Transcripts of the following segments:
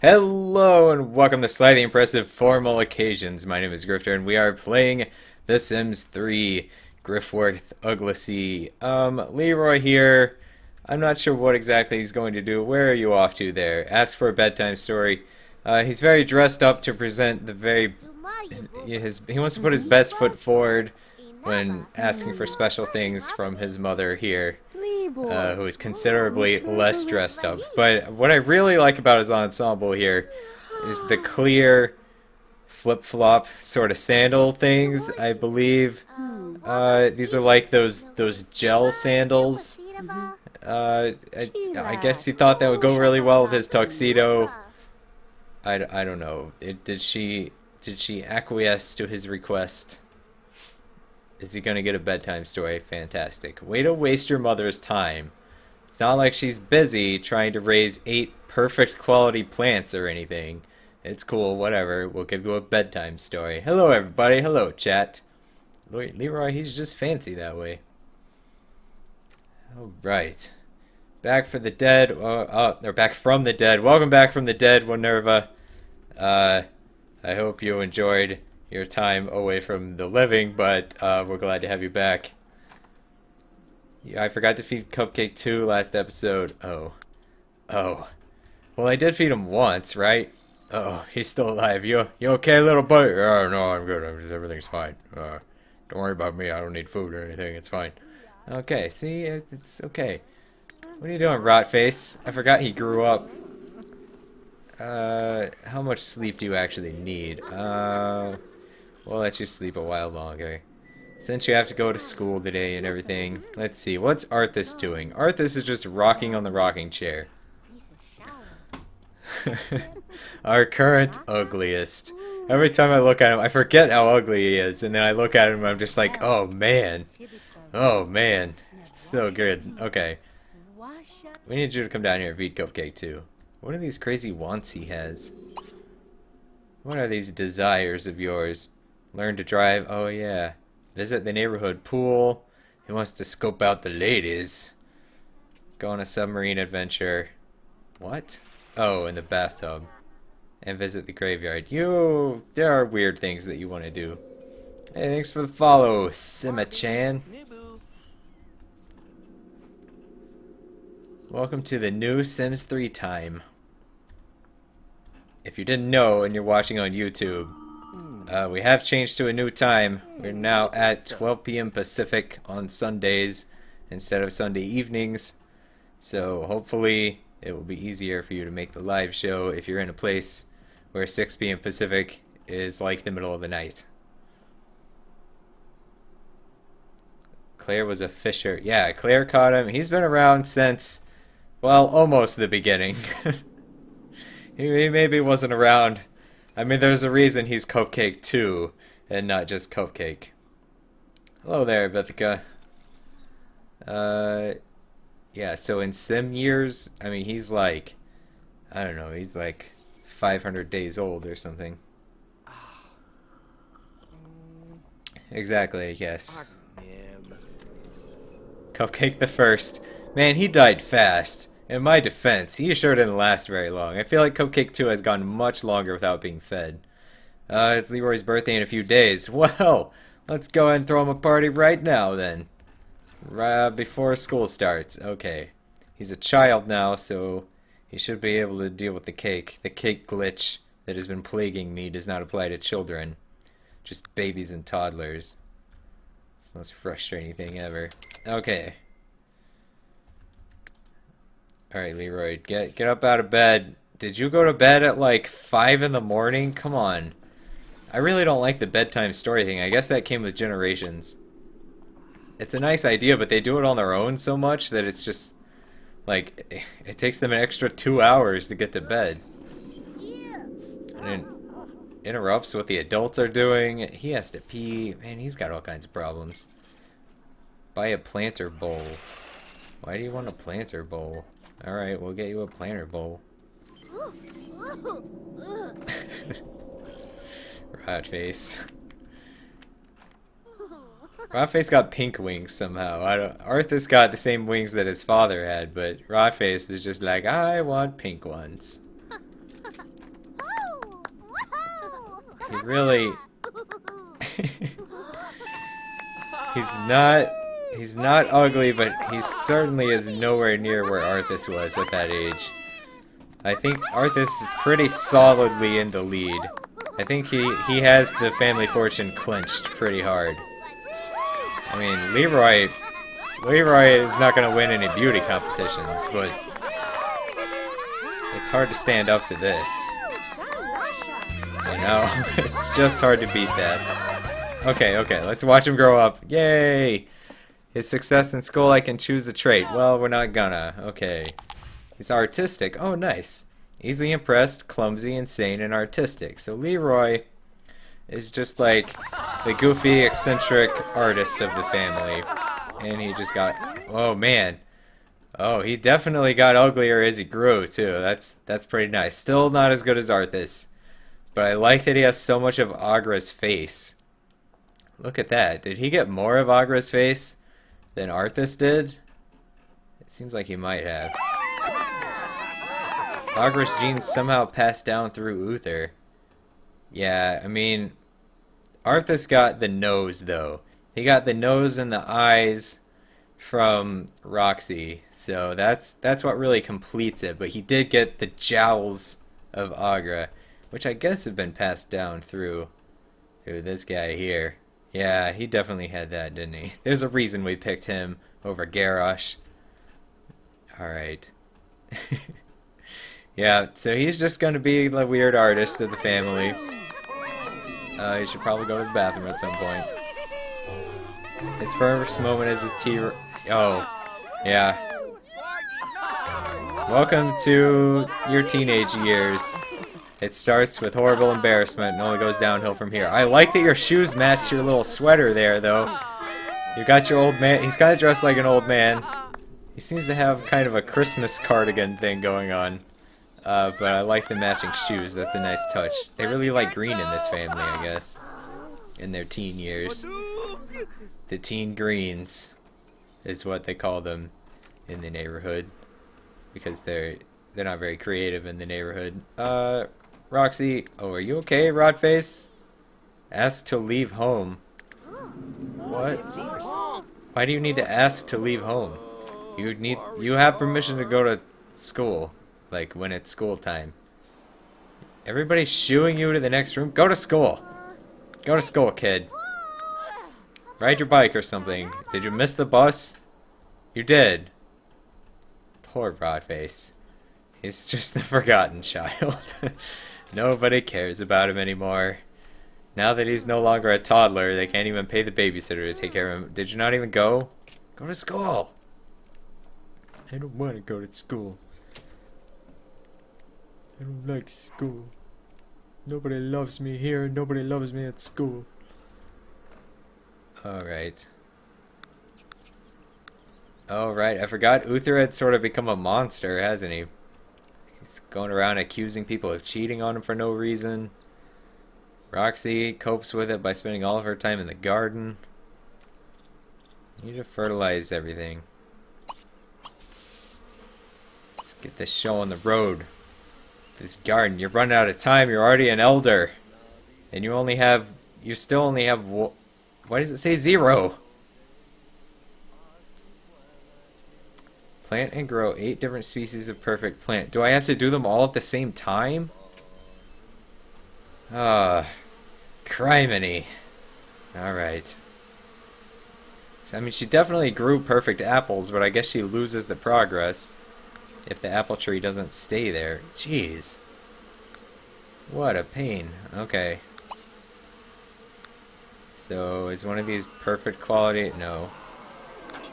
Hello and welcome to Slightly Impressive Formal Occasions. My name is Grifter and we are playing The Sims 3 Griffworth Uglacy. Leroy here. I'm not sure what exactly he's going to do. Where are you off to there? Ask for a bedtime story. He's very dressed up to present the very... he wants to put his best foot forward when asking for special things from his mother here. Who is considerably less dressed up. But what I really like about his ensemble here is the clear flip-flop sort of sandal things, I believe. These are like those gel sandals. I guess he thought that would go really well with his tuxedo. I don't know. Did she acquiesce to his request? Is he gonna get a bedtime story? Fantastic. Way to waste your mother's time. It's not like she's busy trying to raise 8 perfect quality plants or anything. It's cool, whatever. We'll give you a bedtime story. Hello everybody, hello chat. Leroy, he's just fancy that way. Alright. Back for the dead. Or back from the dead. Welcome back from the dead, Minerva. I hope you enjoyed your time away from the living, but we're glad to have you back. Yeah, I forgot to feed Cupcake 2 last episode. Oh. Well, I did feed him once, right? Oh, he's still alive. You okay, little buddy? Oh, no, I'm good. Everything's fine. Don't worry about me. I don't need food or anything. It's fine. Okay, see? It's okay. What are you doing, Rotface? I forgot he grew up. How much sleep do you actually need? We'll let you sleep a while longer. Since you have to go to school today and everything. Let's see, what's Arthas doing? Arthas is just rocking on the rocking chair. Our current ugliest. Every time I look at him, I forget how ugly he is. And then I look at him and I'm just like, oh man. Oh man. It's so good. Okay. We need you to come down here and feed Cupcake too. What are these crazy wants he has? What are these desires of yours? Learn to drive. Oh, yeah. Visit the neighborhood pool. He wants to scope out the ladies. Go on a submarine adventure. What? Oh, in the bathtub. And visit the graveyard. There are weird things that you want to do. Hey, thanks for the follow, Sima-chan. Welcome to the new Sims 3 time. If you didn't know and you're watching on YouTube, we have changed to a new time. We're now at 12 p.m. Pacific on Sundays instead of Sunday evenings. So hopefully it will be easier for you to make the live show if you're in a place where 6 p.m. Pacific is like the middle of the night. Claire was a fisher. Yeah, Claire caught him. He's been around since, well, almost the beginning. He maybe wasn't around. I mean, there's a reason he's Cupcake 2 and not just Cupcake. Hello there, Vithika. Yeah, so in Sim years, I mean, he's like, I don't know, he's like 500 days old or something. Exactly, yes. Cupcake the first. Man, he died fast. In my defense, he sure didn't last very long. I feel like Cupcake 2 has gone much longer without being fed. It's Leroy's birthday in a few days. Well, let's go ahead and throw him a party right now then. Before school starts. Okay. He's a child now, so he should be able to deal with the cake. The cake glitch that has been plaguing me does not apply to children. Just babies and toddlers. It's the most frustrating thing ever. Okay. Alright, Leroy, get up out of bed. Did you go to bed at like 5 in the morning? Come on. I really don't like the bedtime story thing. I guess that came with Generations. It's a nice idea, but they do it on their own so much that it's just, like, it takes them an extra 2 hours to get to bed. And it interrupts what the adults are doing. He has to pee. Man, he's got all kinds of problems. Buy a planter bowl. Why do you want a planter bowl? Alright, we'll get you a planter bowl. Rotface. Rotface got pink wings somehow. Arthas got the same wings that his father had, but Rotface is just like, I want pink ones. He really... He's not ugly, but he certainly is nowhere near where Arthas was at that age. I think Arthas is pretty solidly in the lead. I think he has the family fortune clinched pretty hard. I mean, Leroy is not going to win any beauty competitions, but it's hard to stand up to this. You know, it's just hard to beat that. Okay, let's watch him grow up. Yay! His success in school, I can choose a trait. Well, we're not gonna. Okay. He's artistic. Oh, nice. Easily impressed, clumsy, insane, and artistic. So Leroy is just like the goofy, eccentric artist of the family. And he just got... Oh, man. Oh, he definitely got uglier as he grew, too. That's pretty nice. Still not as good as Arthas. But I like that he has so much of Agra's face. Look at that. Did he get more of Agra's face than Arthas did? It seems like he might have. Agra's genes somehow passed down through Uther. Yeah, I mean, Arthas got the nose, though. He got the nose and the eyes from Roxy, so that's what really completes it. But he did get the jowls of Agra, which I guess have been passed down through this guy here. Yeah, he definitely had that, didn't he? There's a reason we picked him over Garrosh. Alright. Yeah, so he's just going to be the weird artist of the family. He should probably go to the bathroom at some point. His first moment as a Oh, yeah. Welcome to your teenage years. It starts with horrible embarrassment and only goes downhill from here. I like that your shoes match your little sweater there, though. You got your old man. He's kind of dressed like an old man. He seems to have kind of a Christmas cardigan thing going on. But I like the matching shoes. That's a nice touch. They really like green in this family, I guess. In their teen years. The teen greens is what they call them in the neighborhood. Because they're not very creative in the neighborhood. Roxy, oh, are you okay, Rodface? Ask to leave home. What? Why do you need to ask to leave home? You have permission to go to school, like when it's school time. Everybody's shooing you to the next room. Go to school. Go to school, kid. Ride your bike or something. Did you miss the bus? You did. Poor Rodface. He's just the forgotten child. Nobody cares about him anymore. Now that he's no longer a toddler, they can't even pay the babysitter to take care of him. Did you not even go? Go to school. I don't want to go to school. I don't like school. Nobody loves me here. Nobody loves me at school. Alright. Alright, I forgot Uther had sort of become a monster, hasn't he? He's going around accusing people of cheating on him for no reason. Roxy copes with it by spending all of her time in the garden. You need to fertilize everything. Let's get this show on the road. This garden, you're running out of time. You're already an elder. And you still only have, why does it say 0? Plant and grow 8 different species of perfect plant. Do I have to do them all at the same time? Criminy. Alright. I mean, she definitely grew perfect apples, but I guess she loses the progress if the apple tree doesn't stay there. Jeez. What a pain. Okay. So, is one of these perfect quality? No.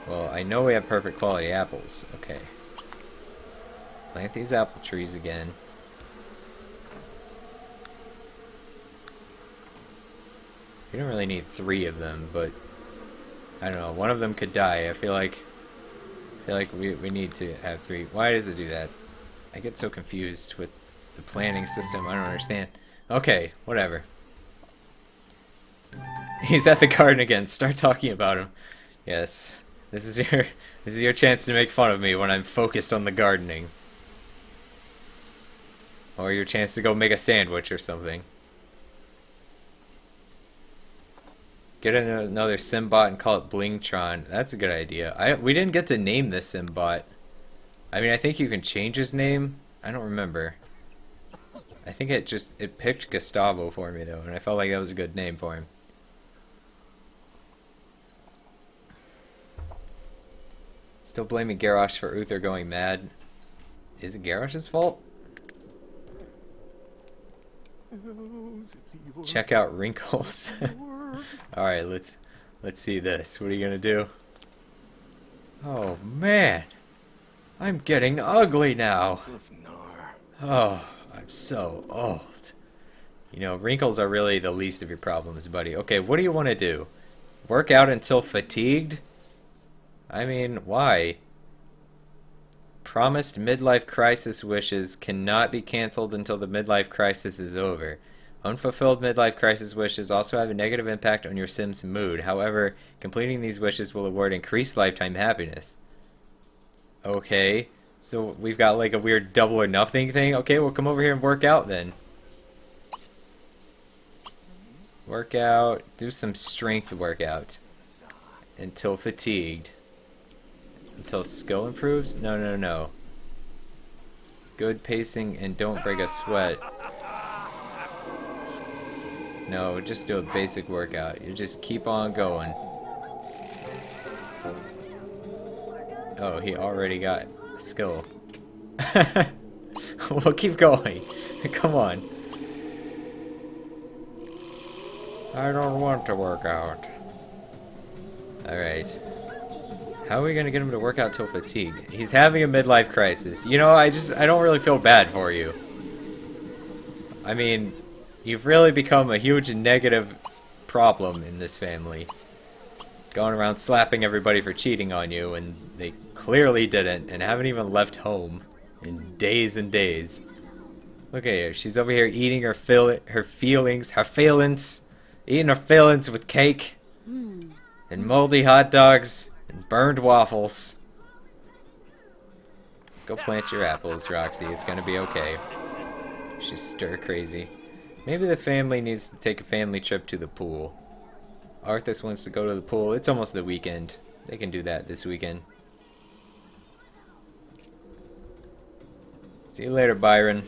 Well, I know we have perfect quality apples. Okay. Plant these apple trees again. We don't really need 3 of them, but I don't know. One of them could die. I feel like we need to have 3. Why does it do that? I get so confused with the planning system. I don't understand. Okay, whatever. He's at the garden again. Start talking about him. Yes. This is your chance to make fun of me when I'm focused on the gardening. Or your chance to go make a sandwich or something. Get another Simbot and call it Blingtron. That's a good idea. We didn't get to name this Simbot. I mean, I think you can change his name. I don't remember. I think it picked Gustavo for me though, and I felt like that was a good name for him. Still blaming Garrosh for Uther going mad. Is it Garrosh's fault? Check out Wrinkles. Alright, let's see this. What are you gonna do? Oh man! I'm getting ugly now! Oh, I'm so old. You know, wrinkles are really the least of your problems, buddy. Okay, what do you want to do? Work out until fatigued? I mean, why? Promised midlife crisis wishes cannot be cancelled until the midlife crisis is over. Unfulfilled midlife crisis wishes also have a negative impact on your Sim's mood. However, completing these wishes will award increased lifetime happiness. Okay, so we've got like a weird double or nothing thing. Okay, well come over here and work out then. Work out, do some strength workout. Until fatigued. Until skill improves? No, no, no. Good pacing and don't break a sweat. No, just do a basic workout. You just keep on going. Oh, he already got skill. Well, keep going. Come on. I don't want to work out. Alright. How are we gonna get him to work out till fatigue? He's having a midlife crisis. You know, I don't really feel bad for you. I mean, you've really become a huge negative problem in this family. Going around slapping everybody for cheating on you, and they clearly didn't, and haven't even left home in days and days. Look at her. She's over here eating her failings with cake, and moldy hot dogs, and burned waffles. Go plant your apples, Roxy. It's gonna be okay. She's stir crazy. Maybe the family needs to take a family trip to the pool. Arthas wants to go to the pool. It's almost the weekend. They can do that this weekend. See you later, Byron.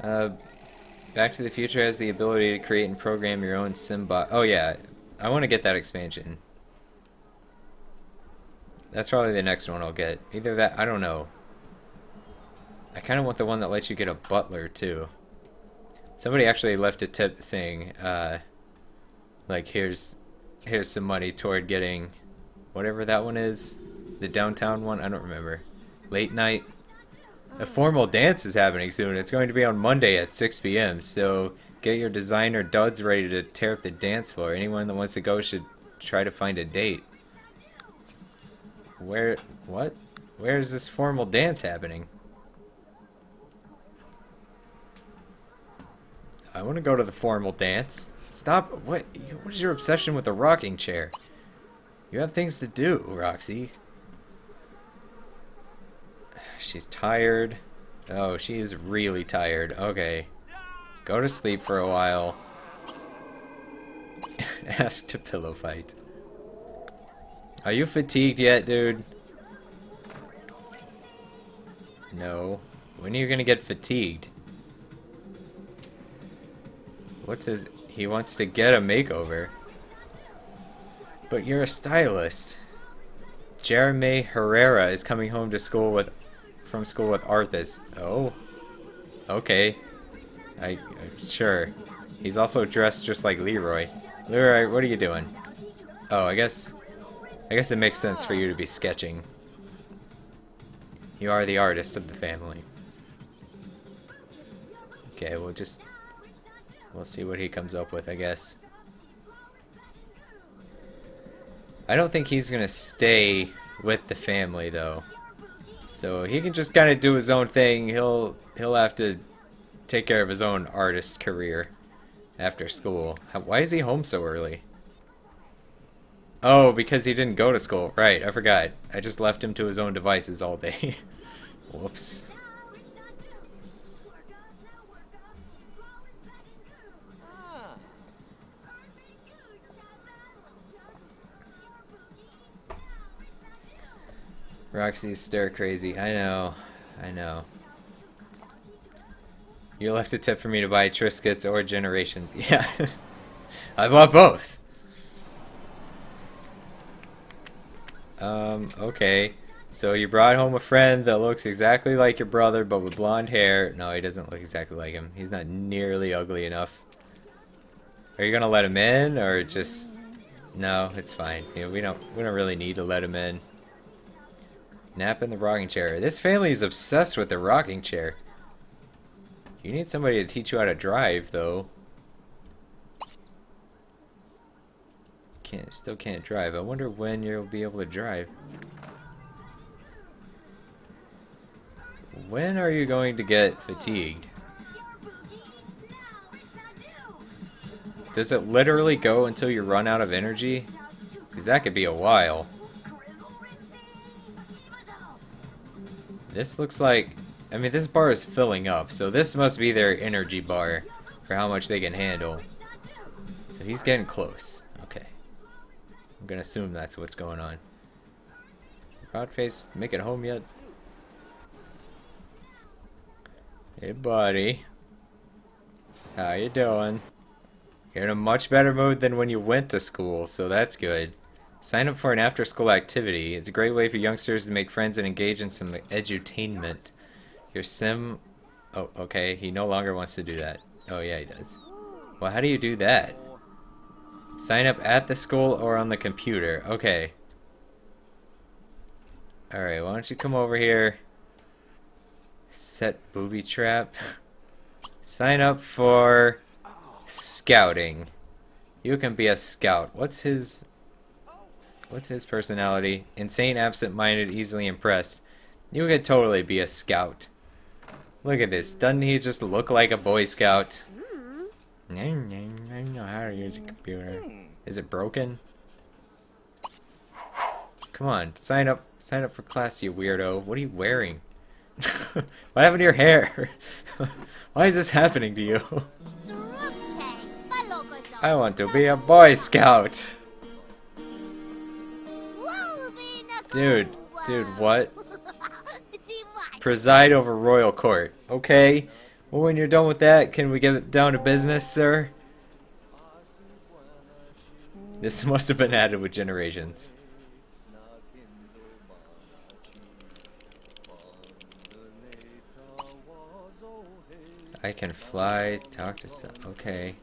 Back to the Future has the ability to create and program your own Simbot. Oh yeah, I want to get that expansion. That's probably the next one I'll get. Either that, I don't know. I kind of want the one that lets you get a butler too. Somebody actually left a tip saying, like here's some money toward getting whatever that one is, the downtown one. I don't remember. Late night. A formal dance is happening soon. It's going to be on Monday at 6 p.m. So get your designer duds ready to tear up the dance floor. Anyone that wants to go should try to find a date. What? Where is this formal dance happening? I want to go to the formal dance. Stop. What is your obsession with the rocking chair? You have things to do, Roxy. She's tired. Oh, she is really tired. Okay. Go to sleep for a while. Ask to pillow fight. Are you fatigued yet, dude? No. When are you gonna get fatigued? What's his... He wants to get a makeover. But you're a stylist. Jeremy Herrera is coming home from school with Arthas. Oh. Okay. Sure. He's also dressed just like Leroy. Leroy, what are you doing? Oh, I guess it makes sense for you to be sketching. You are the artist of the family. Okay, we'll see what he comes up with, I guess. I don't think he's gonna stay with the family though. So he can just kind of do his own thing. He'll have to take care of his own artist career after school. Why is he home so early? Oh, because he didn't go to school. Right, I forgot. I just left him to his own devices all day. Whoops. Roxy's stir crazy. I know. I know. You left a tip for me to buy Triscuits or Generations. Yeah. I bought both. Okay. So you brought home a friend that looks exactly like your brother, but with blonde hair. No, he doesn't look exactly like him. He's not nearly ugly enough. Are you gonna let him in, or just... No, it's fine. Yeah, we don't really need to let him in. Nap in the rocking chair. This family is obsessed with the rocking chair. You need somebody to teach you how to drive, though. Still can't drive. I wonder when you'll be able to drive. When are you going to get fatigued? Does it literally go until you run out of energy? Because that could be a while. This looks like... I mean, this bar is filling up, so this must be their energy bar for how much they can handle. So he's getting close. Okay. I'm gonna assume that's what's going on. Godface, make it home yet? Hey, buddy. How you doing? You're in a much better mood than when you went to school, so that's good. Sign up for an after-school activity. It's a great way for youngsters to make friends and engage in some edutainment. Your sim... Oh, okay. He no longer wants to do that. Oh, yeah, he does. Well, how do you do that? Sign up at the school or on the computer. Okay. Alright, why don't you come over here. Set booby trap. Sign up for scouting. You can be a scout. What's his personality? Insane, absent-minded, easily impressed. You could totally be a scout. Look at this. Doesn't he just look like a Boy Scout? I know how to use a computer. Is it broken? Come on, sign up for class, you weirdo. What are you wearing? What happened to your hair? Why is this happening to you? I want to be a Boy Scout. Dude, what? Preside over royal court. Okay. Well, when you're done with that, can we get down to business, sir? This must have been added with Generations. I can fly, talk to some... Okay.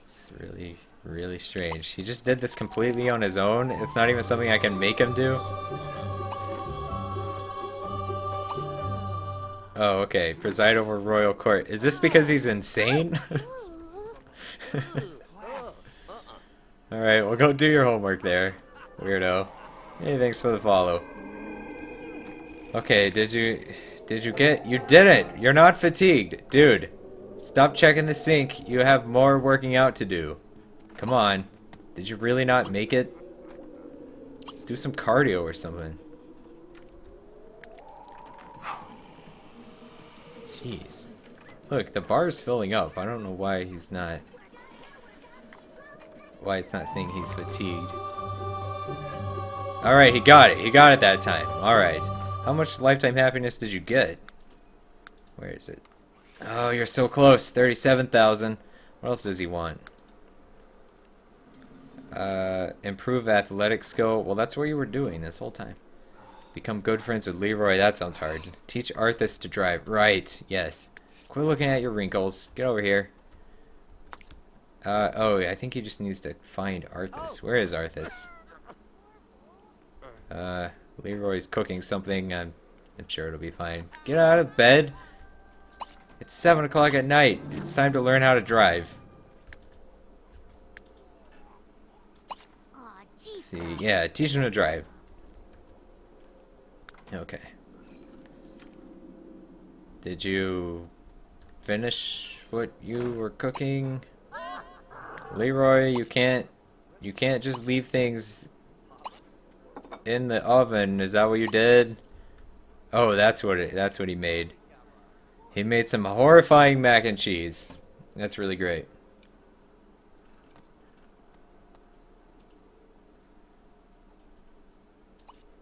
It's really, really strange. He just did this completely on his own. It's not even something I can make him do. Oh, okay. Preside over royal court. Is this because he's insane? Alright, well go do your homework there, weirdo. Hey, thanks for the follow. Okay, did you get... You didn't! You're not fatigued! Dude, stop checking the sink. You have more working out to do. Come on. Did you really not make it? Do some cardio or something. Jeez. Look, the bar is filling up. I don't know why he's not... Why it's not saying he's fatigued. Alright, he got it. He got it that time. Alright. How much lifetime happiness did you get? Where is it? Oh, you're so close. 37,000. What else does he want? Improve athletic skill. Well, that's what you were doing this whole time. Become good friends with Leroy. That sounds hard. Teach Arthas to drive. Right. Yes. Quit looking at your wrinkles. Get over here. Oh, I think he just needs to find Arthas. Where is Arthas? Leroy's cooking something. I'm sure it'll be fine. Get out of bed. It's 7 o'clock at night. It's time to learn how to drive. See, yeah, teach him to drive. Okay. Did you finish what you were cooking? Leroy, you can't just leave things in the oven. Is that what you did? Oh, that's what he made. He made some horrifying mac and cheese. That's really great.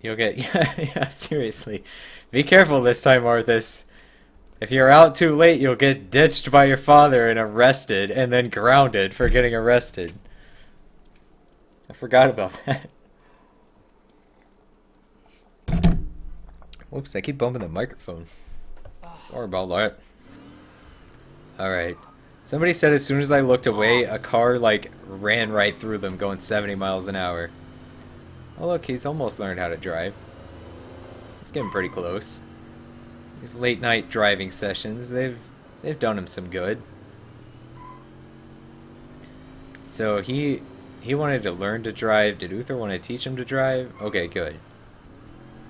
You'll get yeah, seriously. Be careful this time, Arthas. If you're out too late, you'll get ditched by your father and arrested, and then grounded for getting arrested. I forgot about that. Whoops, I keep bumping the microphone. Sorry about that. Alright. Somebody said as soon as I looked away, a car, like, ran right through them going 70 miles an hour. Oh look, he's almost learned how to drive. He's getting pretty close. These late night driving sessions, they've done him some good. So he wanted to learn to drive. Did Uther want to teach him to drive? Okay, good.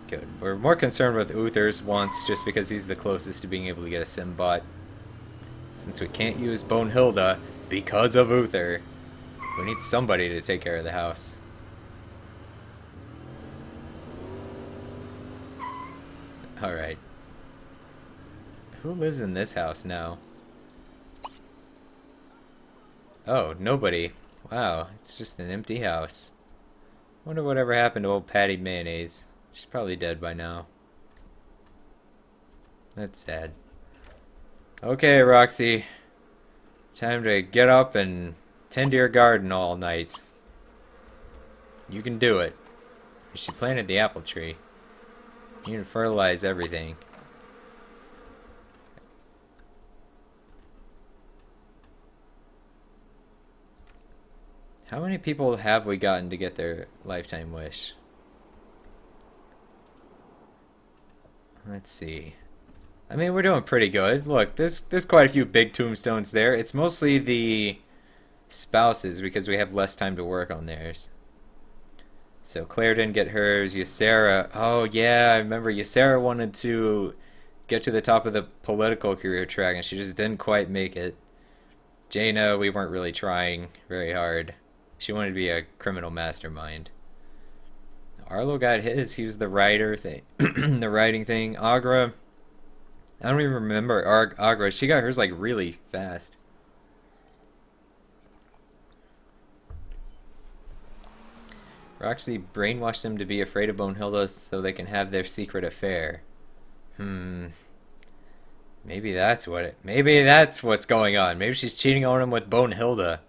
Good. We're more concerned with Uther's wants just because he's the closest to being able to get a Simbot. Since we can't use Bonehilda because of Uther, we need somebody to take care of the house. Alright. Who lives in this house now? Oh, nobody. Wow, it's just an empty house. Wonder whatever happened to old Patty Mayonnaise. She's probably dead by now. That's sad. Okay, Roxy. Time to get up and tend to your garden all night. You can do it. She planted the apple tree. You can fertilize everything. How many people have we gotten to get their lifetime wish? Let's see. I mean, we're doing pretty good. Look, there's quite a few big tombstones there. It's mostly the spouses because we have less time to work on theirs. So Claire didn't get hers. Ysera. Oh yeah, I remember Ysera wanted to get to the top of the political career track and she just didn't quite make it. Jaina, we weren't really trying very hard. She wanted to be a criminal mastermind. Arlo got his. He was the writer thing, the writing thing. Agra, I don't even remember Agra. She got hers like really fast. Roxy brainwashed them to be afraid of Bonehilda so they can have their secret affair. Maybe that's maybe that's what's going on. Maybe she's cheating on him with Bonehilda.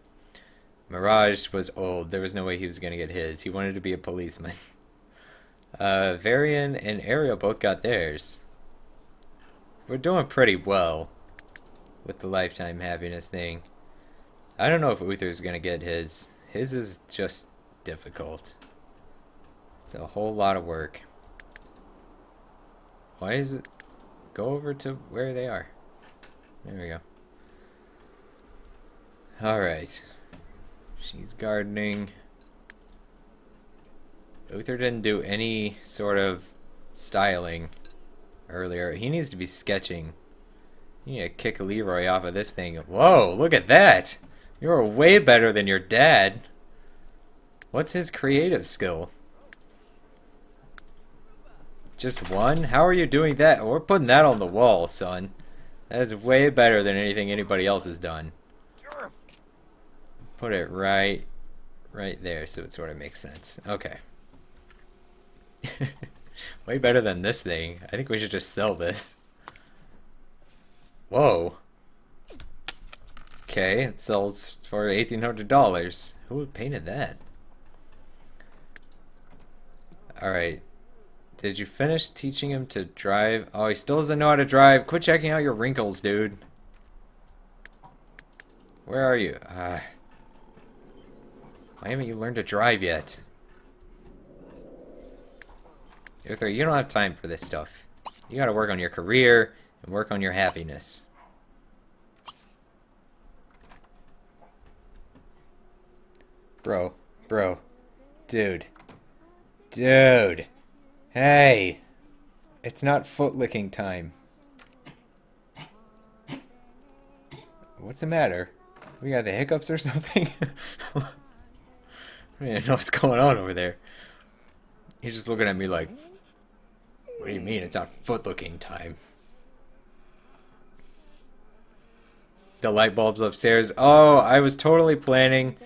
Mirage was old. There was no way he was going to get his. He wanted to be a policeman. Varian and Ariel both got theirs. We're doing pretty well with the lifetime happiness thing. I don't know if Uther's going to get his. His is just difficult. It's a whole lot of work. Why is it? Go over to where they are. There we go. Alright. She's gardening. Uther didn't do any sort of styling earlier. He needs to be sketching. You need to kick Leroy off of this thing. Whoa, look at that! You're way better than your dad. What's his creative skill? Just one? How are you doing that? We're putting that on the wall, son. That is way better than anything anybody else has done. Put it right there so it sort of makes sense. Okay. Way better than this thing. I think we should just sell this. Whoa. Okay, it sells for $1,800. Who painted that? Alright. Did you finish teaching him to drive? Oh, he still doesn't know how to drive. Quit checking out your wrinkles, dude. Where are you? Why haven't you learned to drive yet? Uther, you don't have time for this stuff. You gotta work on your career and work on your happiness. Bro. Dude. Hey! It's not foot licking time. What's the matter? We got the hiccups or something? I don't even know what's going on over there. He's just looking at me like, what do you mean it's not foot licking time? The light bulbs upstairs. Oh, I was totally planning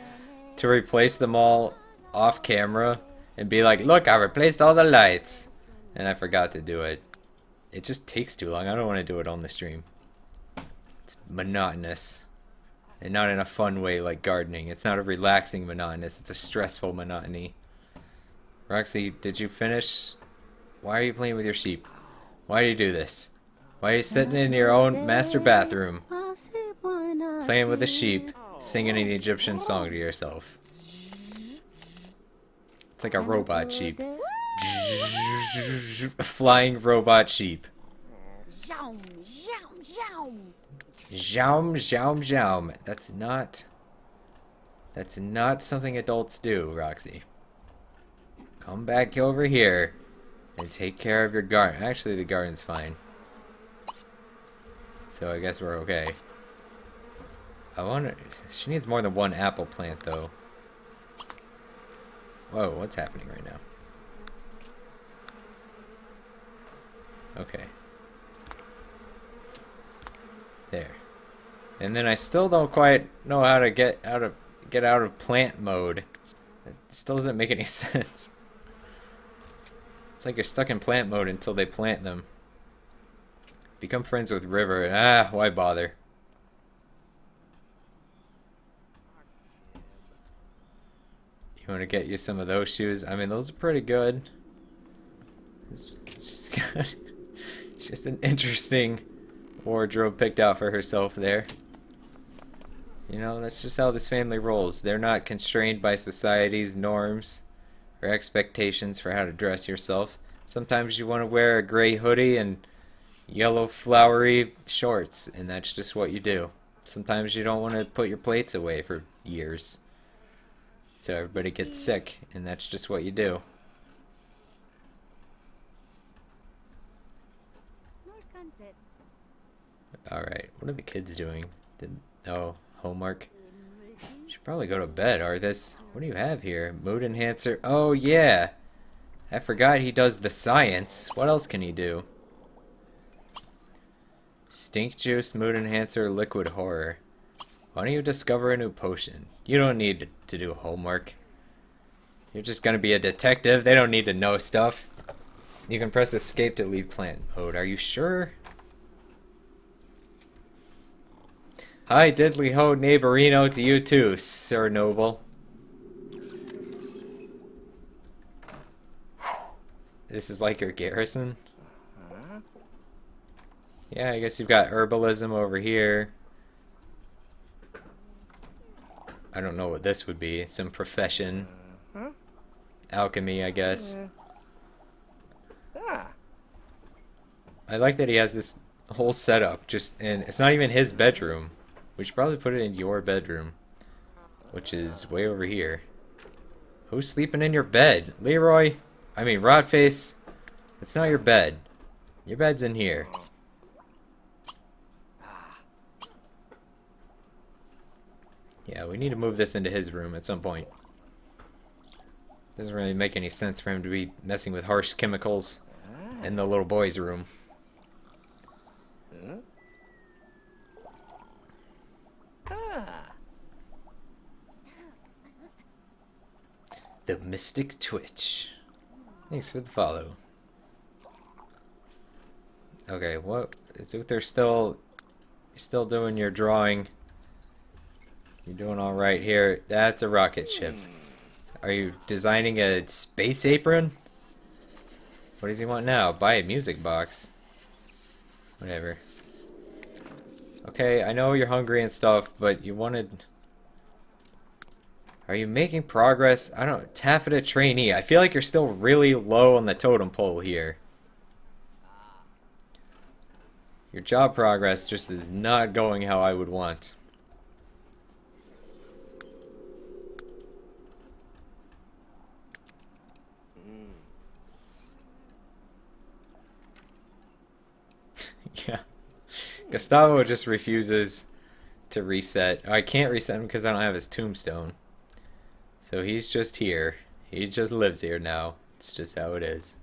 to replace them all off camera and be like, look, I replaced all the lights. And I forgot to do it. It just takes too long. I don't want to do it on the stream. It's monotonous. And not in a fun way like gardening. It's not a relaxing monotonous. It's a stressful monotony. Roxy, did you finish? Why are you playing with your sheep? Why do you do this? Why are you sitting in your own master bathroom, playing with a sheep, singing an Egyptian song to yourself? It's like a robot sheep. A flying robot sheep. Zhaum, zhaum, zhaum. That's not something adults do, Roxy. Come back over here and take care of your garden. Actually, the garden's fine. So I guess we're okay. I wonder... She needs more than one apple plant, though. Whoa, what's happening right now? Okay. There. And then I still don't quite know how to get out of plant mode. It still doesn't make any sense. It's like you're stuck in plant mode until they plant them. Become friends with River. Ah, why bother? You want to get you some of those shoes? I mean, those are pretty good. It's just an interesting wardrobe picked out for herself there. You know, that's just how this family rolls. They're not constrained by society's norms or expectations for how to dress yourself. Sometimes you want to wear a gray hoodie and yellow flowery shorts, and that's just what you do. Sometimes you don't want to put your plates away for years, so everybody gets sick, and that's just what you do. Alright, what are the kids doing? Oh, homework. Should probably go to bed, Arthas. What do you have here? Mood enhancer. Oh, yeah! I forgot he does the science. What else can he do? Stink juice, mood enhancer, liquid horror. Why don't you discover a new potion? You don't need to do homework. You're just gonna be a detective. They don't need to know stuff. You can press escape to leave plant mode. Are you sure? Hi, diddly ho, neighborino to you too, Sir Noble. This is like your garrison? Yeah, I guess you've got herbalism over here. I don't know what this would be. Some profession. Alchemy, I guess. I like that he has this whole setup just in... It's not even his bedroom. We should probably put it in your bedroom, which is way over here. Who's sleeping in your bed? Leroy? I mean, Rodface. It's not your bed. Your bed's in here. Yeah, we need to move this into his room at some point. Doesn't really make any sense for him to be messing with harsh chemicals in the little boy's room. The Mystic Twitch. Thanks for the follow. Okay, what is it? You're still doing your drawing. You're doing all right here. That's a rocket ship. Are you designing a space apron? What does he want now? Buy a music box. Whatever. Okay, I know you're hungry and stuff, but you wanted... Are you making progress? I don't... Taffeta trainee. I feel like you're still really low on the totem pole here. Your job progress just is not going how I would want. Yeah. Gustavo just refuses to reset. I can't reset him because I don't have his tombstone. So he's just here. He just lives here now. It's just how it is.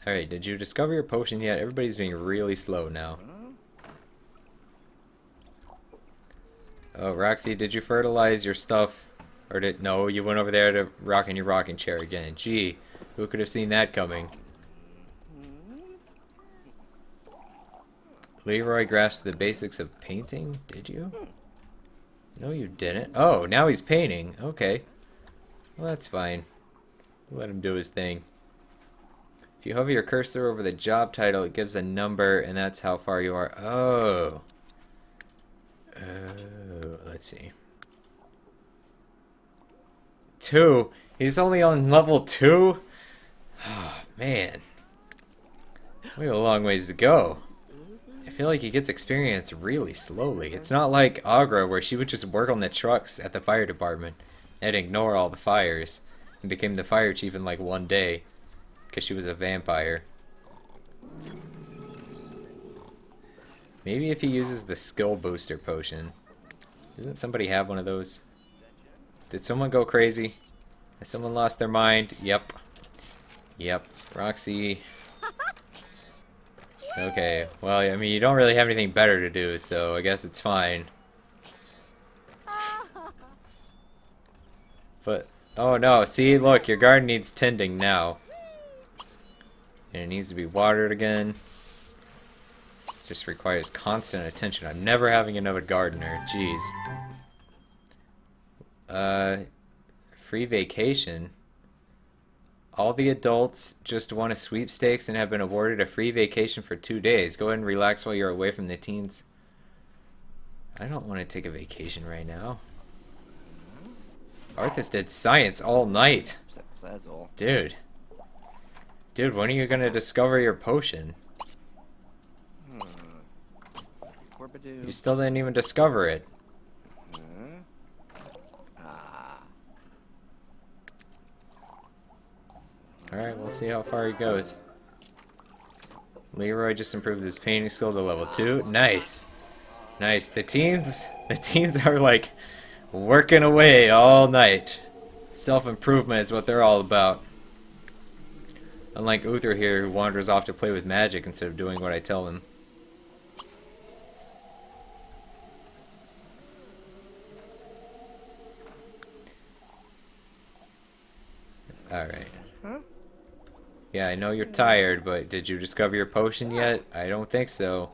Alright, did you discover your potion yet? Everybody's being really slow now. Oh, Roxy, did you fertilize your stuff? Or did... No, you went over there to rock in your rocking chair again. Gee, who could have seen that coming? Leroy grasped the basics of painting? Did you? No, you didn't. Oh, now he's painting. Okay. Well, that's fine. Let him do his thing. If you hover your cursor over the job title, it gives a number, and that's how far you are. Oh. Oh, let's see. 2. He's only on level 2? Oh, man. We have a long ways to go. I feel like he gets experience really slowly. It's not like Agra, where she would just work on the trucks at the fire department and ignore all the fires, and became the fire chief in like one day because she was a vampire. Maybe if he uses the skill booster potion. Doesn't somebody have one of those? Did someone go crazy? Has someone lost their mind? Yep. Yep. Roxy. Okay, well, I mean, you don't really have anything better to do, so I guess it's fine. But, oh no, see, look, your garden needs tending now. And it needs to be watered again. This just requires constant attention. I'm never having another gardener, jeez. Free vacation. All the adults just won a sweepstakes and have been awarded a free vacation for 2 days. Go ahead and relax while you're away from the teens. I don't want to take a vacation right now. Arthas did science all night. Dude. Dude, when are you going to discover your potion? You still didn't even discover it. Alright, we'll see how far he goes. Leroy just improved his painting skill to level 2. Nice. Nice. The teens are like working away all night. Self-improvement is what they're all about. Unlike Uther here, who wanders off to play with magic instead of doing what I tell him. Alright. Yeah, I know you're tired, but did you discover your potion yet? I don't think so.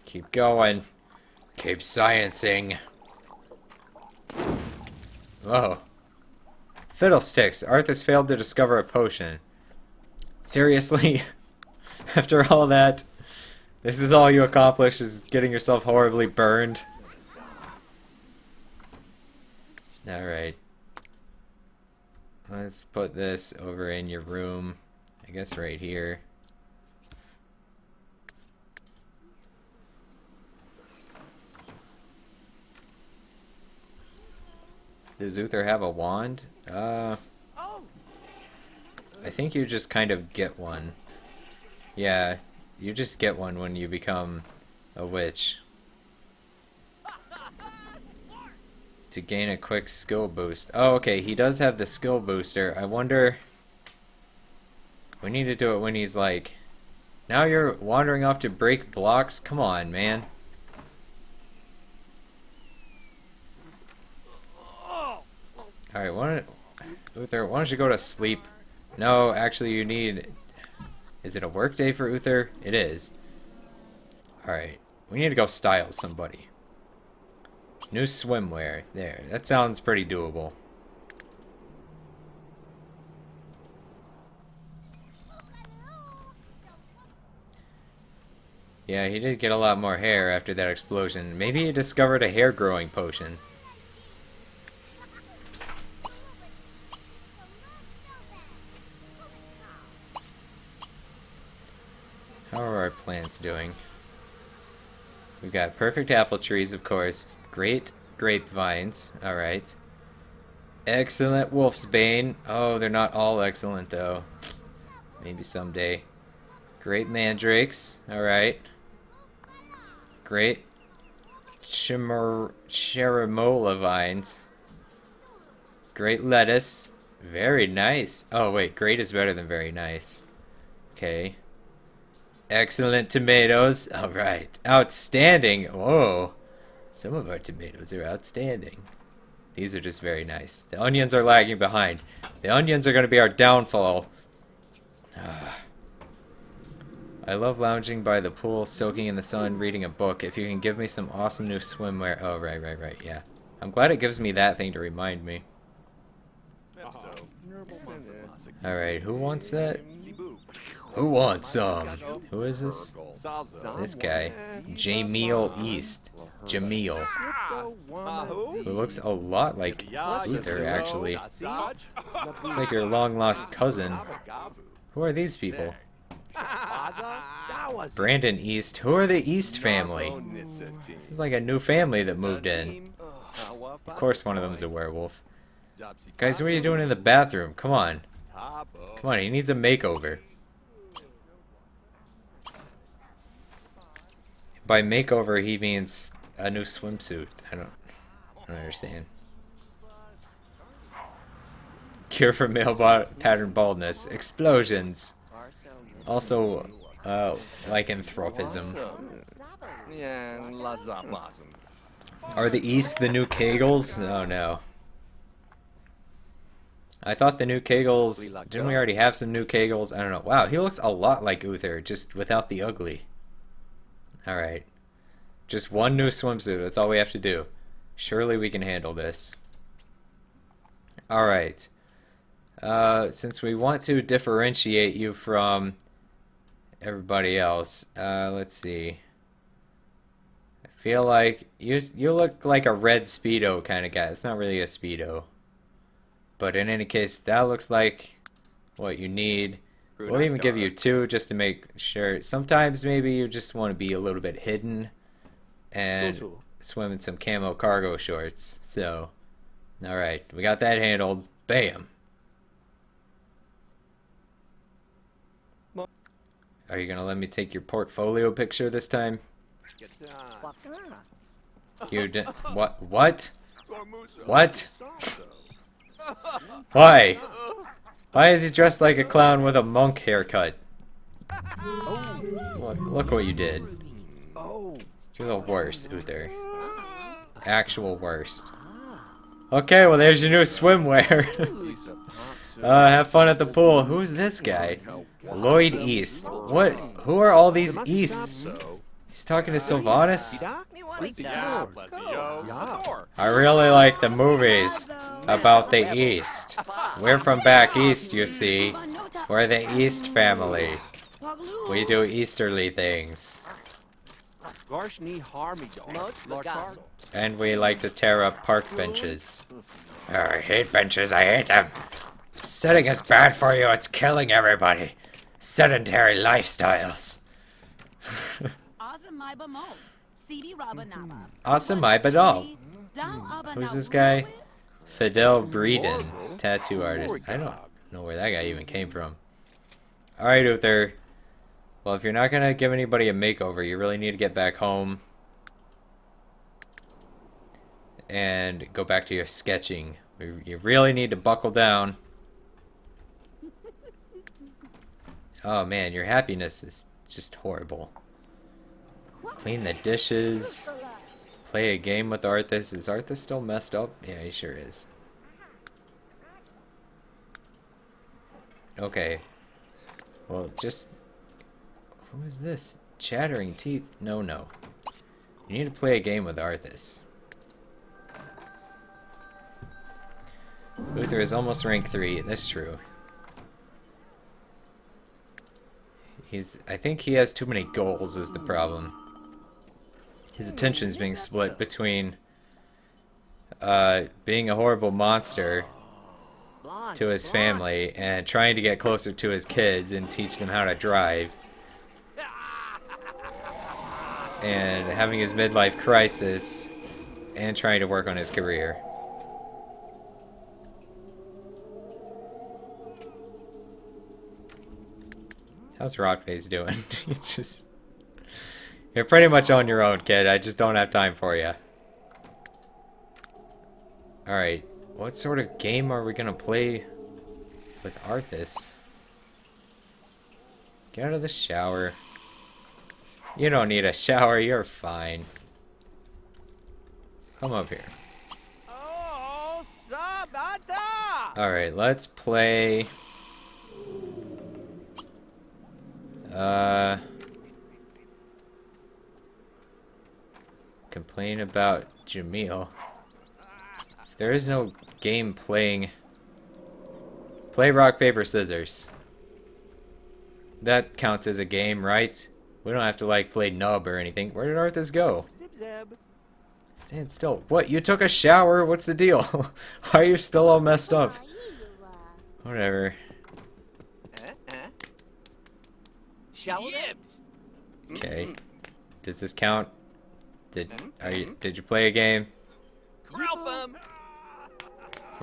Keep going. Keep sciencing. Oh. Fiddlesticks. Arthas failed to discover a potion. Seriously? After all that? This is all you accomplished, is getting yourself horribly burned? Alright. Let's put this over in your room. I guess right here. Does Uther have a wand? I think you just kind of get one. Yeah, you just get one when you become a witch. To gain a quick skill boost. Oh, okay, he does have the skill booster. I wonder... We need to do it when he's like... Now you're wandering off to break blocks? Come on, man. Alright, Uther, why don't you go to sleep? No, actually you need... Is it a work day for Uther? It is. Alright, we need to go style somebody. New swimwear. There, that sounds pretty doable. Yeah, he did get a lot more hair after that explosion. Maybe he discovered a hair growing potion. How are our plants doing? We've got perfect apple trees, of course. Great grapevines. Alright. Excellent wolfsbane. Oh, they're not all excellent, though. Maybe someday. Great mandrakes. Alright. Great cherimola vines. Great lettuce. Very nice. Oh, wait. Great is better than very nice. Okay. Excellent tomatoes. Alright. Outstanding. Whoa. Some of our tomatoes are outstanding. These are just very nice. The onions are lagging behind. The onions are going to be our downfall. I love lounging by the pool, soaking in the sun, reading a book. If you can give me some awesome new swimwear. Oh, right, yeah. I'm glad it gives me that thing to remind me. Alright, who wants that? Who wants some? Who is this? This guy. Jameel East. Jameel. Who looks a lot like Uther, actually. It's like your long-lost cousin. Who are these people? Brandon East. Who are the East family? This is like a new family that moved in. Of course one of them's a werewolf. Guys, what are you doing in the bathroom? Come on. Come on, he needs a makeover. By makeover, he means a new swimsuit. I don't understand. Cure for male pattern baldness. Explosions. Also, lycanthropism. Are the East the new Kegels? Oh no. I thought the new Kegels... Didn't we already have some new Kegels? I don't know. Wow, he looks a lot like Uther, just without the ugly. Alright. Just one new swimsuit, that's all we have to do. Surely we can handle this. Alright. Since we want to differentiate you from everybody else, let's see. I feel like you look like a red Speedo kind of guy. It's not really a Speedo. But in any case, that looks like what you need. We'll even give you two just to make sure. Sometimes maybe you just want to be a little bit hidden and swim in some camo cargo shorts. So, alright, we got that handled. Bam! Are you gonna let me take your portfolio picture this time? You did what? What? What? Why? Why is he dressed like a clown with a monk haircut? Look what you did. You're the worst, Uther. Actual worst. Okay, well there's your new swimwear. Have fun at the pool. Who's this guy? Lloyd East. What? Who are all these Easts? He's talking to Sylvanas? I really like the movies about the East. We're from back east, you see. We're the East family. We do Easterly things. And we like to tear up park benches. Oh, I hate benches, I hate them. Sitting is bad for you, it's killing everybody. Sedentary lifestyles. Awesome, Ibadal. Who's this guy? Fidel Breeden, tattoo artist. I don't know where that guy even came from. Alright, Uther. Well, if you're not gonna give anybody a makeover, you really need to get back home and go back to your sketching. You really need to buckle down. Oh man, your happiness is just horrible. Clean the dishes. Play a game with Arthas. Is Arthas still messed up? Yeah, he sure is. Okay. Well, just... Who is this? Chattering teeth? No, no. You need to play a game with Arthas. Uther is almost rank 3. That's true. I think he has too many goals is the problem. His attention is being split between being a horrible monster to his family and trying to get closer to his kids and teach them how to drive, and having his midlife crisis and trying to work on his career. How's Rotface doing? You're pretty much on your own, kid. I just don't have time for you. Alright, what sort of game are we gonna play with Arthas? Get out of the shower. You don't need a shower, you're fine. Come up here. Alright, let's play... Complain about Jamil. If there is no game playing... Play rock, paper, scissors. That counts as a game, right? We don't have to, like, play nub or anything. Where did Arthas go? Stand still. What? You took a shower? What's the deal? Why are you still all messed up? Whatever. Okay. Does this count? Did you play a game? We're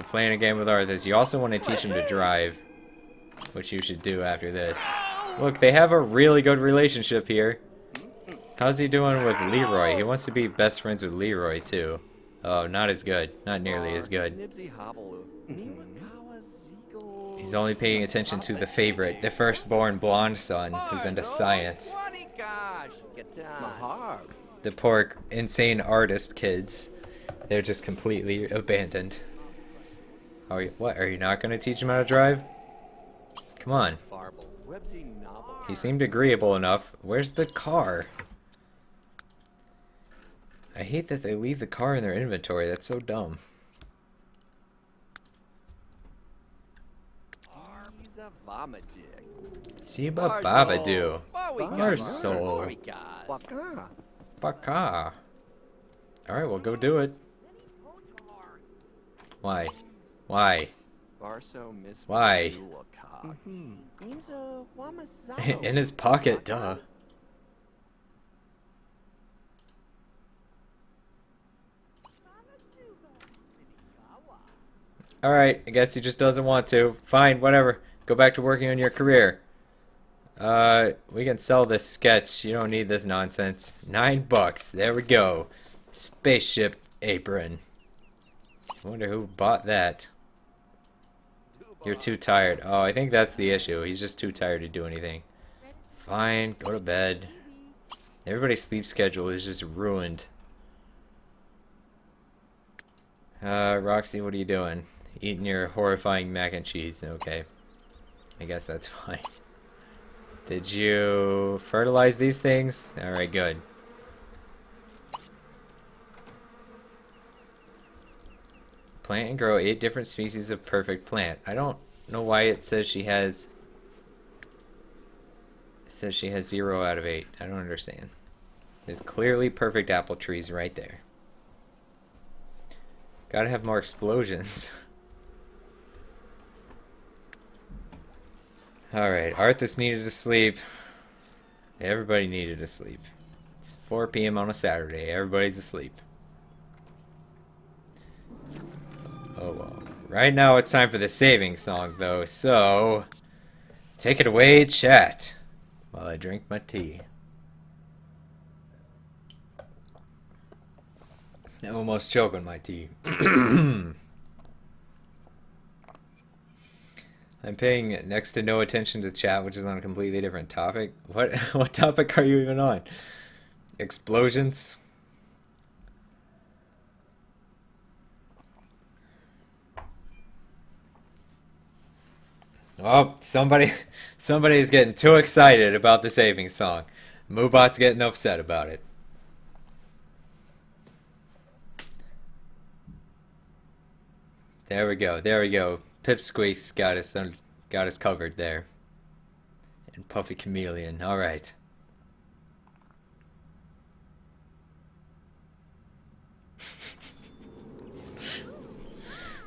playing a game with Arthas. You also want to teach him to drive, which you should do after this. Look, they have a really good relationship here. How's he doing with Leroy? He wants to be best friends with Leroy, too. Oh, not as good. Not nearly as good. He's only paying attention to the favorite, the firstborn blonde son, who's into science. The poor, insane artist kids. They're just completely abandoned. What? Are you not going to teach him how to drive? Come on. He seemed agreeable enough. Where's the car? I hate that they leave the car in their inventory. That's so dumb. Siba Babadoo. Barsol. Baka. Alright, well, go do it. Why? Why? Why? In his pocket, duh. Alright, I guess he just doesn't want to. Fine, whatever. Go back to working on your career. We can sell this sketch. You don't need this nonsense. $9. There we go. Spaceship apron. I wonder who bought that. You're too tired. Oh, I think that's the issue. He's just too tired to do anything. Fine, go to bed. Everybody's sleep schedule is just ruined. Roxy, what are you doing? Eating your horrifying mac and cheese. Okay. I guess that's fine. Did you fertilize these things? Alright, good. Plant and grow 8 different species of perfect plant. I don't know why it says she has... It says she has 0 out of 8. I don't understand. There's clearly perfect apple trees right there. Gotta have more explosions. Alright, Arthas needed to sleep. Everybody needed to sleep. It's 4 p.m. on a Saturday. Everybody's asleep. Oh well. Right now it's time for the saving song though, so take it away, chat, while I drink my tea. I'm almost choking my tea. I'm paying next to no attention to chat, which is on a completely different topic. What topic are you even on? Explosions? Oh, somebody's getting too excited about the saving song. Moobot's getting upset about it. There we go, there we go. Pipsqueak's got us covered there. And Puffy Chameleon, alright.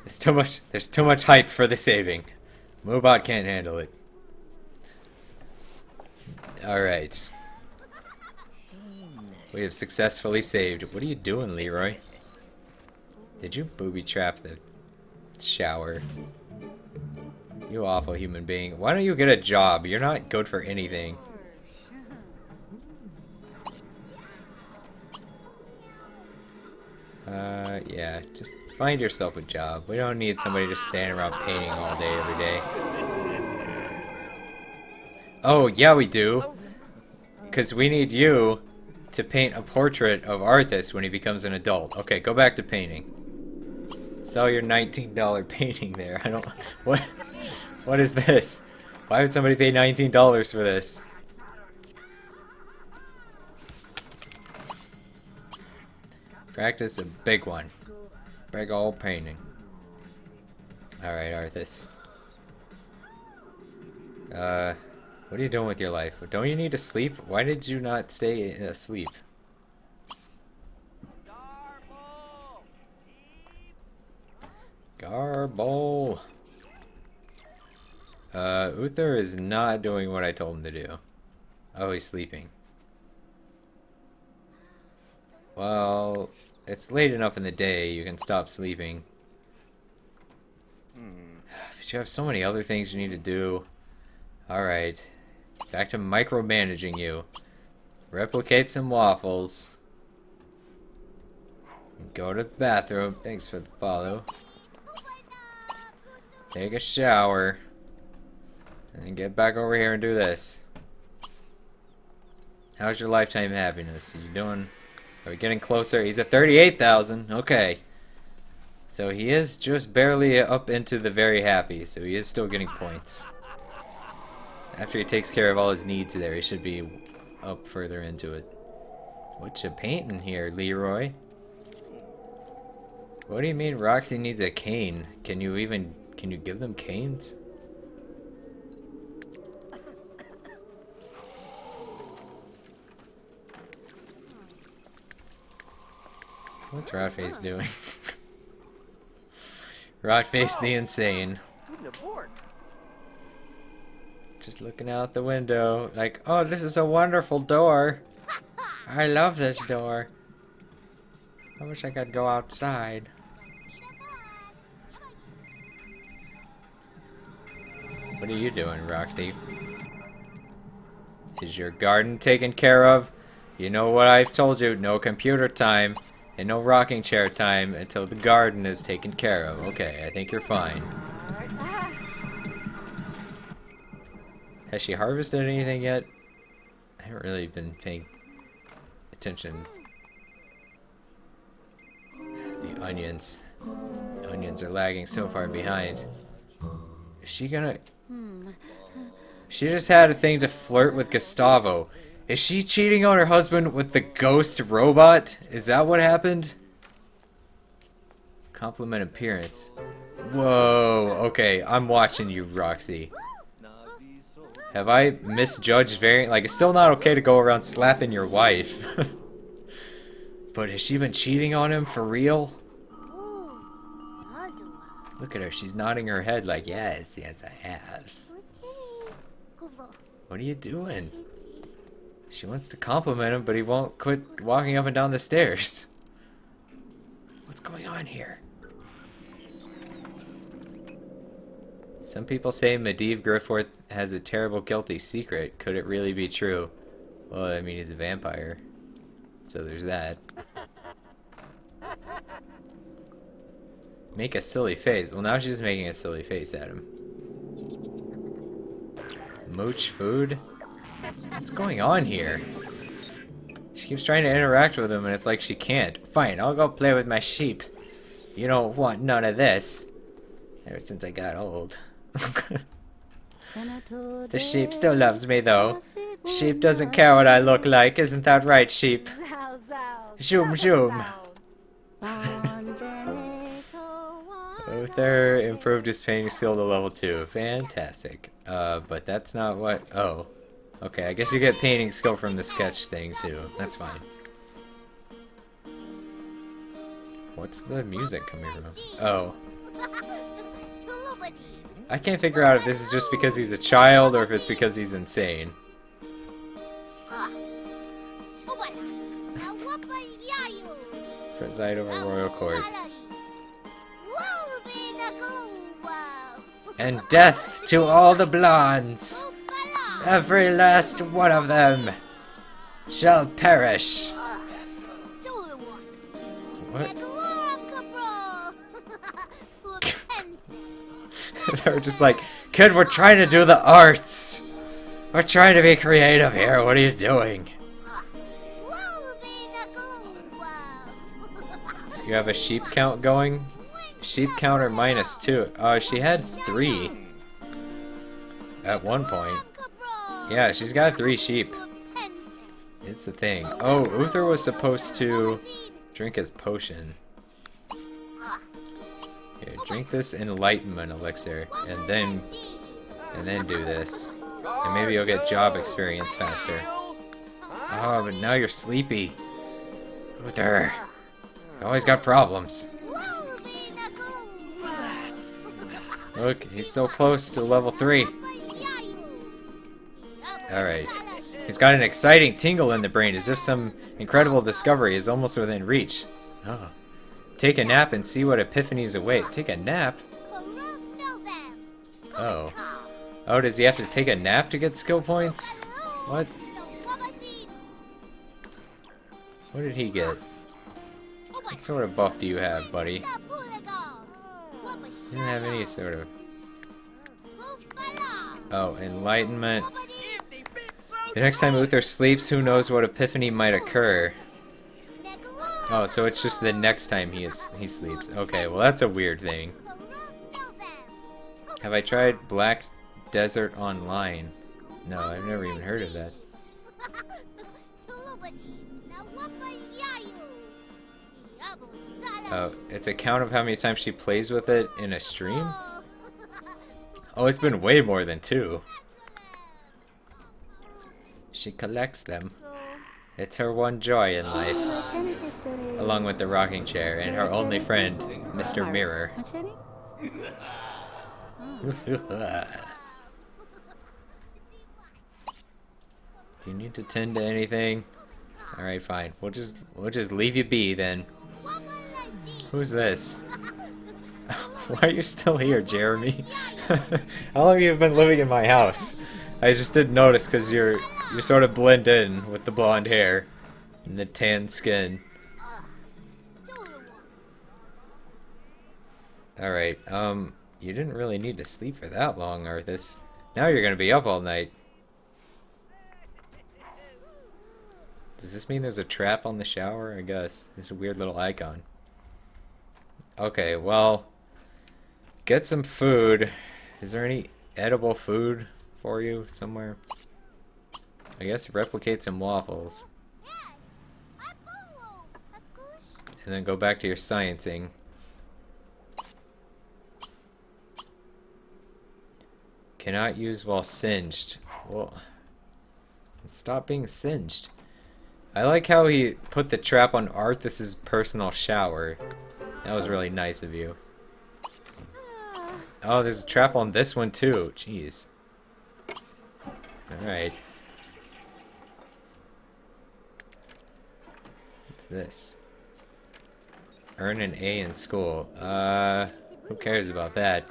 There's too much hype for the saving. Moobot can't handle it. Alright. We have successfully saved. What are you doing, Leroy? Did you booby trap the shower? You awful human being. Why don't you get a job? You're not good for anything. Yeah, just find yourself a job. We don't need somebody just standing around painting all day, every day. Oh, yeah we do. Because we need you to paint a portrait of Arthas when he becomes an adult. Okay, go back to painting. Sell your $19 painting there. I don't... What is this? Why would somebody pay $19 for this? Practice a big one. Big old painting. Alright, Arthas. What are you doing with your life? Don't you need to sleep? Why did you not stay asleep? Garble! Uther is not doing what I told him to do. Oh, he's sleeping. Well, it's late enough in the day, you can stop sleeping. But you have so many other things you need to do. Alright. Back to micromanaging you. Replicate some waffles. Go to the bathroom. Thanks for the follow. Take a shower. And then get back over here and do this. How's your lifetime happiness? Are you doing... Are we getting closer? He's at 38,000. Okay. So he is just barely up into the very happy. So he is still getting points. After he takes care of all his needs there, he should be up further into it. What you painting here, Leroy? What do you mean Roxy needs a cane? Can you give them canes? What's Rotface doing? Rotface the insane. Just looking out the window, like, oh, this is a wonderful door. I love this door. I wish I could go outside. What are you doing, Roxy? Is your garden taken care of? You know what I've told you, no computer time and no rocking chair time until the garden is taken care of. Okay, I think you're fine. Has she harvested anything yet? I haven't really been paying attention. The onions. The onions are lagging so far behind. Is she gonna... She just had a thing to flirt with Gustavo. Is she cheating on her husband with the ghost robot? Is that what happened? Compliment appearance. Whoa, okay, I'm watching you, Roxy. Have I misjudged very... Like, it's still not okay to go around slapping your wife. But has she been cheating on him for real? Look at her, she's nodding her head like, yes, yes, I have. What are you doing? She wants to compliment him, but he won't quit walking up and down the stairs. What's going on here? Some people say Medivh Griffworth has a terrible guilty secret. Could it really be true? Well, I mean, he's a vampire. So there's that. Make a silly face. Well, now she's making a silly face at him. Mooch food? What's going on here? She keeps trying to interact with him and it's like she can't. Fine, I'll go play with my sheep. You don't want none of this. Ever since I got old. The sheep still loves me though. Sheep doesn't care what I look like, isn't that right, sheep? Zoom zoom. Uther improved his painting skill to level 2. Fantastic. But that's not what... Oh. Okay, I guess you get painting skill from the sketch thing too. That's fine. What's the music coming from? Oh. I can't figure out if this is just because he's a child or if it's because he's insane. Preside over royal court. And death to all the blondes! Every last one of them shall perish! What? They were just like, kid, we're trying to do the arts! We're trying to be creative here, what are you doing? You have a sheep count going? Sheep counter -2. Oh, she had 3 at one point. Yeah, she's got 3 sheep. It's a thing. Oh, Uther was supposed to drink his potion. Here, drink this enlightenment elixir, and then do this. And maybe you'll get job experience faster. Oh, but now you're sleepy. Uther. You always got problems. Look, he's so close to level 3. Alright. He's got an exciting tingle in the brain, as if some incredible discovery is almost within reach. Oh. Take a nap and see what epiphanies await. Take a nap? Oh. Oh, does he have to take a nap to get skill points? What? What did he get? What sort of buff do you have, buddy? He didn't have any sort of... Oh, enlightenment. The next time Uther sleeps, who knows what epiphany might occur. Oh, so it's just the next time he sleeps. Okay, well that's a weird thing. Have I tried Black Desert Online? No, I've never even heard of that. Oh, it's a count of how many times she plays with it in a stream? Oh, it's been way more than 2. She collects them. It's her one joy in life. Along with the rocking chair and her only friend, Mr. Mirror. Do you need to tend to anything? Alright, fine. We'll just leave you be then. Who's this? Why are you still here, Jeremy? How long have you been living in my house? I just didn't notice because you sort of blend in with the blonde hair and the tan skin. Alright, you didn't really need to sleep for that long, Arthas. Now you're gonna be up all night. Does this mean there's a trap on the shower? I guess. There's a weird little icon. Okay, well, get some food. Is there any edible food for you somewhere? I guess replicate some waffles. And then go back to your sciencing. Cannot use while singed. Well, stop being singed. I like how he put the trap on Arthas's personal shower. That was really nice of you. Oh, there's a trap on this one too. Jeez. Alright. What's this? Earn an A in school. Who cares about that?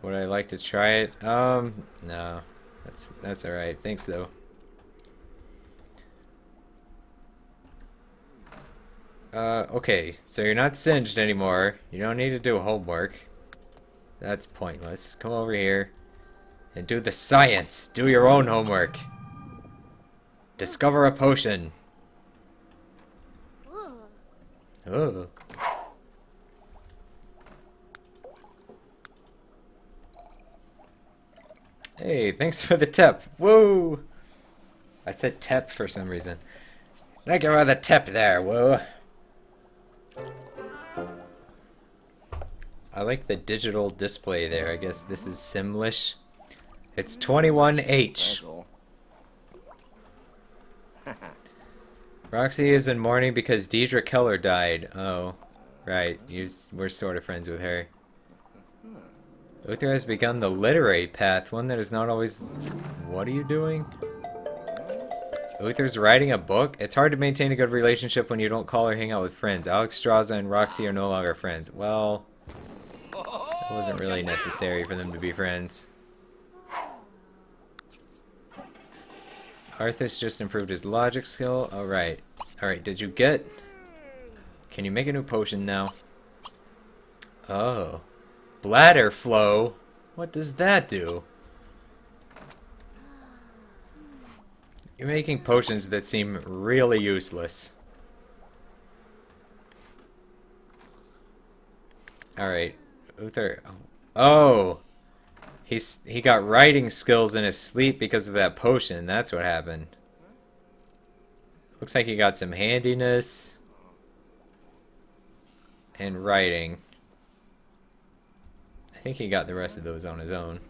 Would I like to try it? No. That's alright. Thanks though. Okay, so you're not singed anymore. You don't need to do homework. That's pointless. Come over here and do the science. Do your own homework. Discover a potion. Oh. Hey, thanks for the tip. Whoa! I said tep for some reason. Thank you for the tip there, whoa. I like the digital display there. I guess this is Simlish. It's 21H. Roxy is in mourning because Deidre Keller died. Oh, right. We're sort of friends with her. Uther has begun the literary path, one that is not always... What are you doing? Uther's writing a book? It's hard to maintain a good relationship when you don't call or hang out with friends. Alex Straza and Roxy are no longer friends. Well, it wasn't really necessary for them to be friends. Arthas just improved his logic skill. Alright. Alright, did you get... Can you make a new potion now? Oh. Bladder flow? What does that do? You're making potions that seem really useless. Alright. Uther. Oh! He got writing skills in his sleep because of that potion. That's what happened. Looks like he got some handiness and writing. I think he got the rest of those on his own.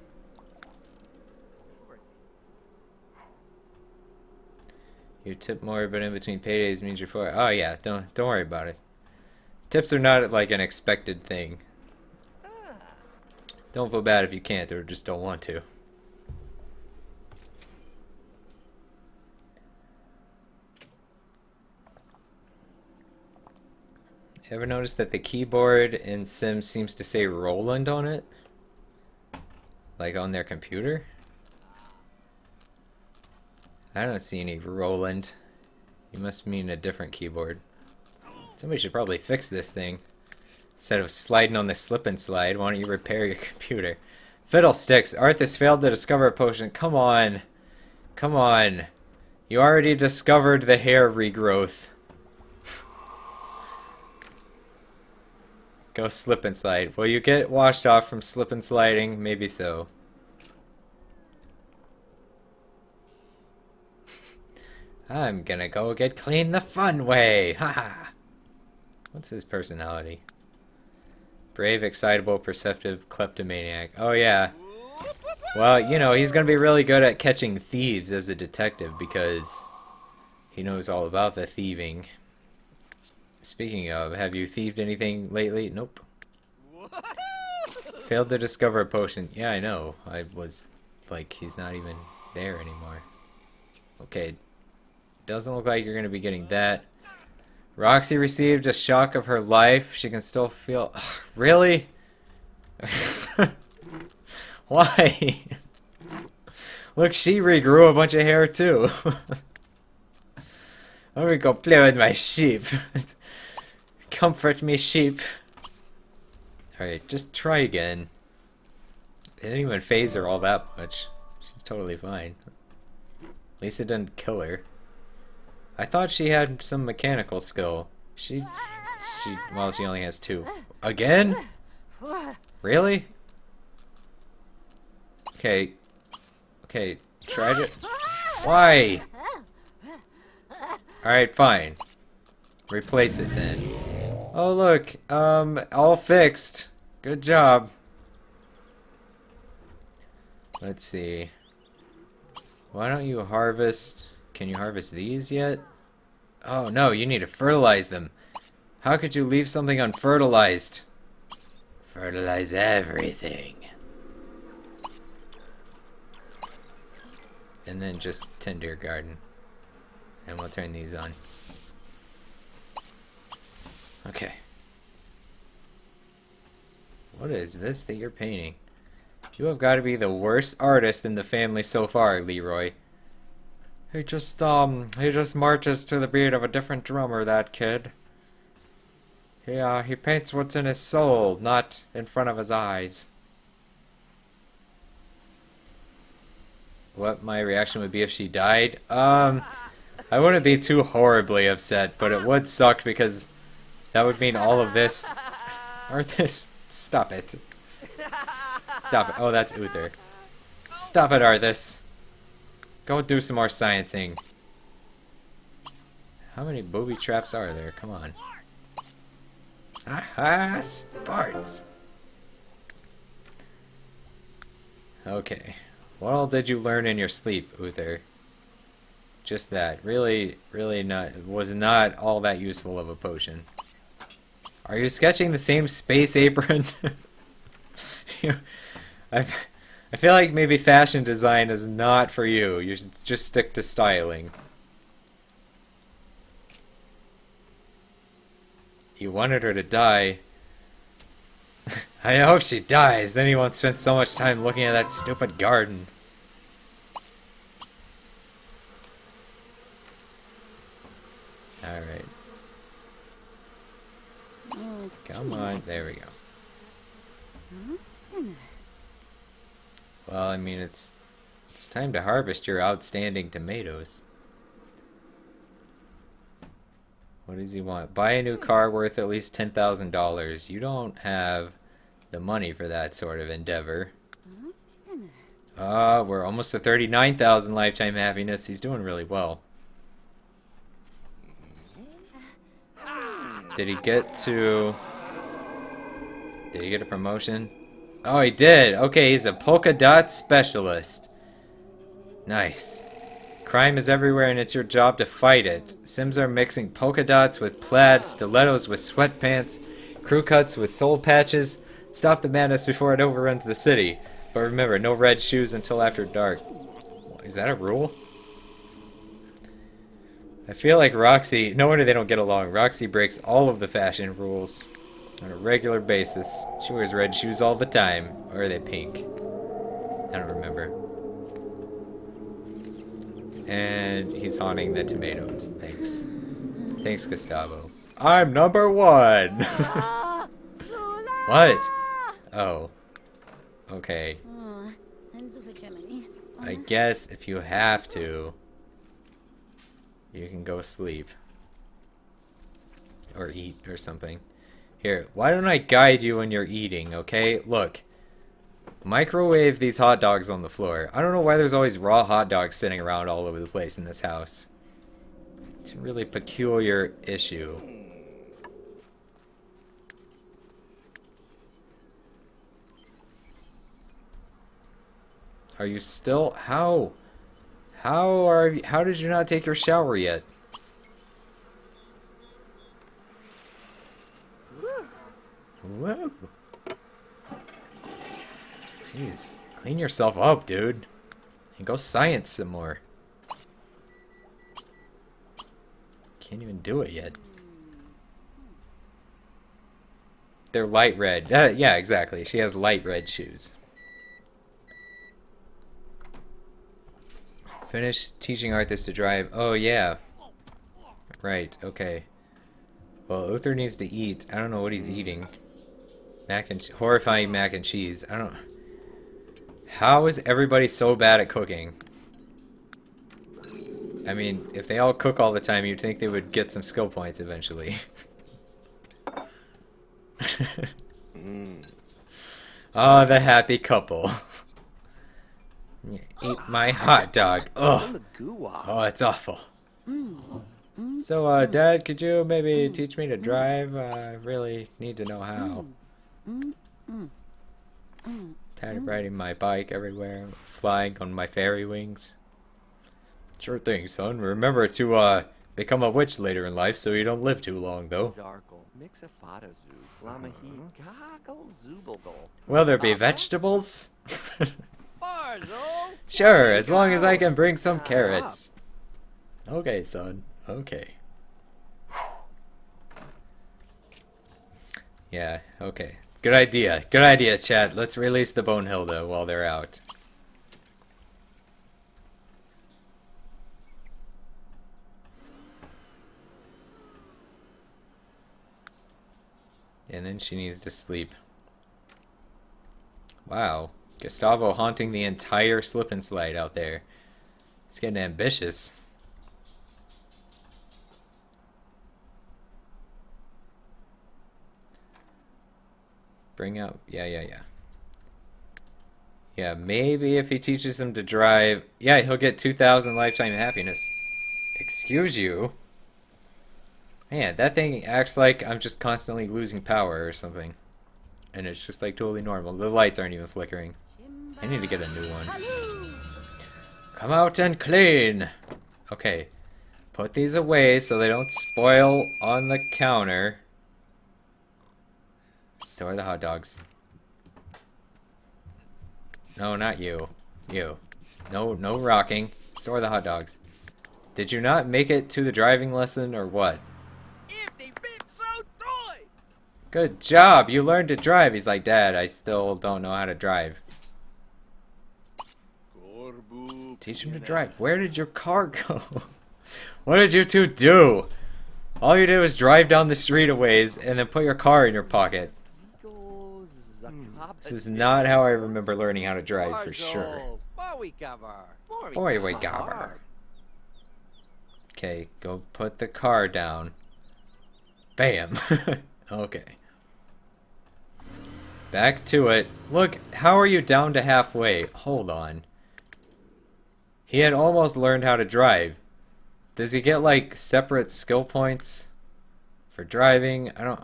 You tip more, but in between paydays means you're for. Oh yeah, don't worry about it. Tips are not like an expected thing. Don't feel bad if you can't or just don't want to. Ever notice that the keyboard in Sims seems to say Roland on it? Like on their computer? I don't see any Roland. You must mean a different keyboard. Somebody should probably fix this thing. Instead of sliding on the slip and slide, why don't you repair your computer? Fiddlesticks! Arthas failed to discover a potion. Come on. Come on. You already discovered the hair regrowth. Go slip and slide. Will you get washed off from slip and sliding? Maybe so. I'm gonna go get clean the fun way. Haha. What's his personality? Brave, excitable, perceptive, kleptomaniac. Oh yeah. Well, you know, he's gonna be really good at catching thieves as a detective because he knows all about the thieving. Speaking of, have you thieved anything lately? Nope. Failed to discover a potion. Yeah, I know. I was like, he's not even there anymore. Okay. Doesn't look like you're going to be getting that. Roxy received a shock of her life. She can still feel... Ugh, really? Why? Look, she regrew a bunch of hair too. I'm gonna go play with my sheep. Comfort me, sheep. Alright, just try again. It didn't even phase her all that much. She's totally fine. At least it didn't kill her. I thought she had some mechanical skill. Well, she only has 2. Again? Really? Okay. Okay, tried it. Why? Alright, fine. Replace it then. Oh look, all fixed. Good job. Let's see. Why don't you harvest... Can you harvest these yet? Oh no, you need to fertilize them. How could you leave something unfertilized? Fertilize everything. And then just tend to your garden. And we'll turn these on. Okay. What is this that you're painting? You have got to be the worst artist in the family so far, Leroy. He just marches to the beat of a different drummer, that kid. He paints what's in his soul, not in front of his eyes. What my reaction would be if she died? I wouldn't be too horribly upset, but it would suck because that would mean all of this... Arthas, stop it. Stop it. Oh, that's Uther. Stop it, Arthas. Go do some more sciencing. How many booby traps are there? Come on. Aha! Sparts! Okay. What all did you learn in your sleep, Uther? Just that. Really was not all that useful of a potion. Are you sketching the same space apron? I feel like maybe fashion design is not for you. You should just stick to styling. You wanted her to die. I hope she dies, then you won't spend so much time looking at that stupid garden. Alright. Come on, there we go. Well, I mean, it's time to harvest your outstanding tomatoes. What does he want? Buy a new car worth at least $10,000. You don't have the money for that sort of endeavor. We're almost to 39,000 lifetime happiness. He's doing really well. Did he get a promotion? Oh, he did. Okay, he's a polka dot specialist. Nice. Crime is everywhere and it's your job to fight it. Sims are mixing polka dots with plaid, stilettos with sweatpants, crew cuts with soul patches. Stop the madness before it overruns the city. But remember, no red shoes until after dark. Is that a rule? I feel like Roxy... No wonder they don't get along. Roxy breaks all of the fashion rules on a regular basis. She wears red shoes all the time. Or are they pink? I don't remember. And he's haunting the tomatoes. Thanks. Thanks, Gustavo. I'm number 1! What? Oh. Okay. I guess if you have to, you can go sleep. Or eat or something. Here, why don't I guide you when you're eating, okay? Look. Microwave these hot dogs on the floor. I don't know why there's always raw hot dogs sitting around all over the place in this house. It's a really peculiar issue. Are you still... How did you not take your shower yet? Whoa. Jeez. Clean yourself up, dude. And go science some more. Can't even do it yet. They're light red. Yeah, exactly. She has light red shoes. Finish teaching Arthas to drive. Oh, yeah. Right, okay. Well, Uther needs to eat. I don't know what he's eating. Horrifying mac and cheese. I don't... How is everybody so bad at cooking? I mean, if they all cook all the time, you'd think they would get some skill points eventually. Oh, the happy couple. Eat my hot dog. Ugh. Oh, it's awful. So, Dad, could you maybe teach me to drive? I really need to know how. Tired of riding my bike everywhere, flying on my fairy wings. Sure thing, son. Remember to, become a witch later in life so you don't live too long, though. Will there be vegetables? Sure, as long as I can bring some carrots. Okay, son. Okay. Yeah, okay. Good idea. Good idea, chat. Let's release the Bonehilda while they're out. And then she needs to sleep. Wow. Gustavo haunting the entire slip and slide out there. It's getting ambitious. Bring out... Yeah. Yeah, maybe if he teaches them to drive... Yeah, he'll get 2,000 lifetime happiness. Excuse you? Man, that thing acts like I'm just constantly losing power or something. And it's just like totally normal. The lights aren't even flickering. I need to get a new one. Come out and clean! Okay. Put these away so they don't spoil on the counter. Store the hot dogs. No, not you. You. No rocking. Store the hot dogs. Did you not make it to the driving lesson or what? Good job! You learned to drive! He's like, Dad, I still don't know how to drive. Teach him to drive. Where did your car go? What did you two do? All you did was drive down the street a ways and then put your car in your pocket. This is not how I remember learning how to drive for sure. Boy, we gobber. Okay, go put the car down. Bam. Okay. Back to it. Look, how are you down to halfway? Hold on. He had almost learned how to drive. Does he get, like, separate skill points for driving? I don't...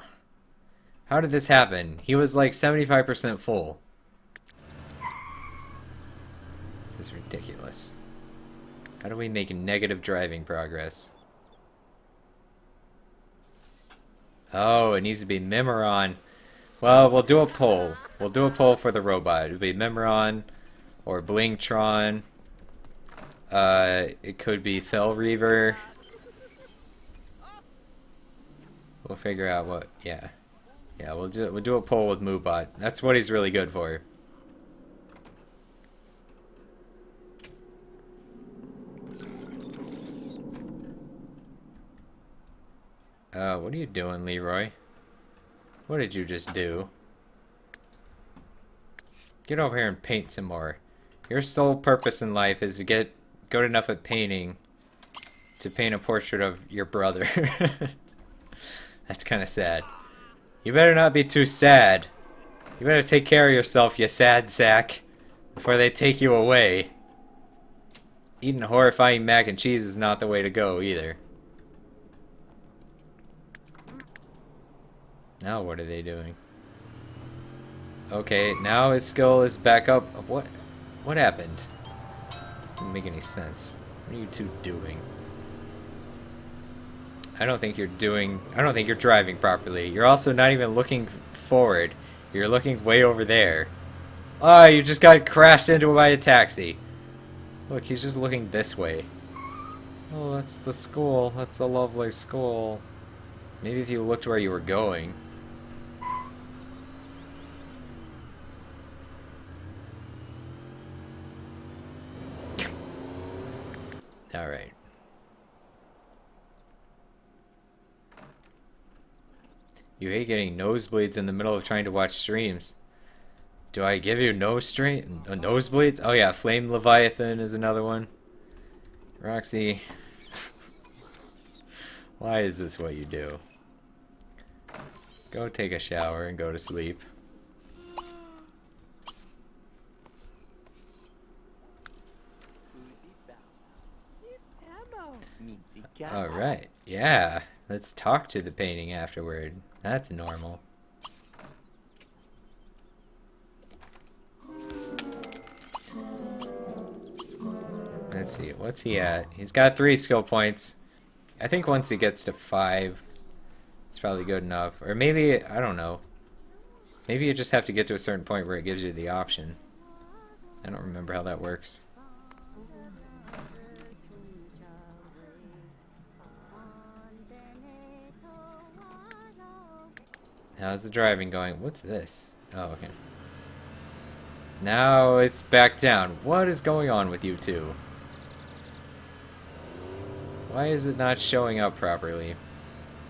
How did this happen? He was, like, 75% full. This is ridiculous. How do we make negative driving progress? Oh, it needs to be Memoron. Well, we'll do a poll. We'll do a poll for the robot. It'll be Memoron or Blingtron. It could be Fell Reaver. We'll figure out what. Yeah, we'll do a poll with Moobot. That's what he's really good for. What are you doing, Leroy? What did you just do? Get over here and paint some more. Your sole purpose in life is to get good enough at painting to paint a portrait of your brother. That's kind of sad. You better not be too sad. You better take care of yourself, you sad sack, before they take you away. Eating horrifying mac and cheese is not the way to go either. Now what are they doing? Okay, now his skill is back up. What happened? Doesn't make any sense. What are you two doing? I don't think you're driving properly. You're also not even looking forward. You're looking way over there. Oh, you just got crashed into by a taxi. Look, he's just looking this way. Oh, that's the school. That's a lovely school. Maybe if you looked where you were going. Alright. You hate getting nosebleeds in the middle of trying to watch streams. Do I give you nosebleeds? Oh yeah, Flame Leviathan is another one. Roxy. Why is this what you do? Go take a shower and go to sleep. Alright, yeah. Let's talk to the painting afterward. That's normal. Let's see, what's he at? He's got 3 skill points. I think once he gets to 5, it's probably good enough. Or maybe, I don't know. Maybe you just have to get to a certain point where it gives you the option. I don't remember how that works. How's the driving going? What's this? Oh, okay. Now it's back down. What is going on with you two? Why is it not showing up properly?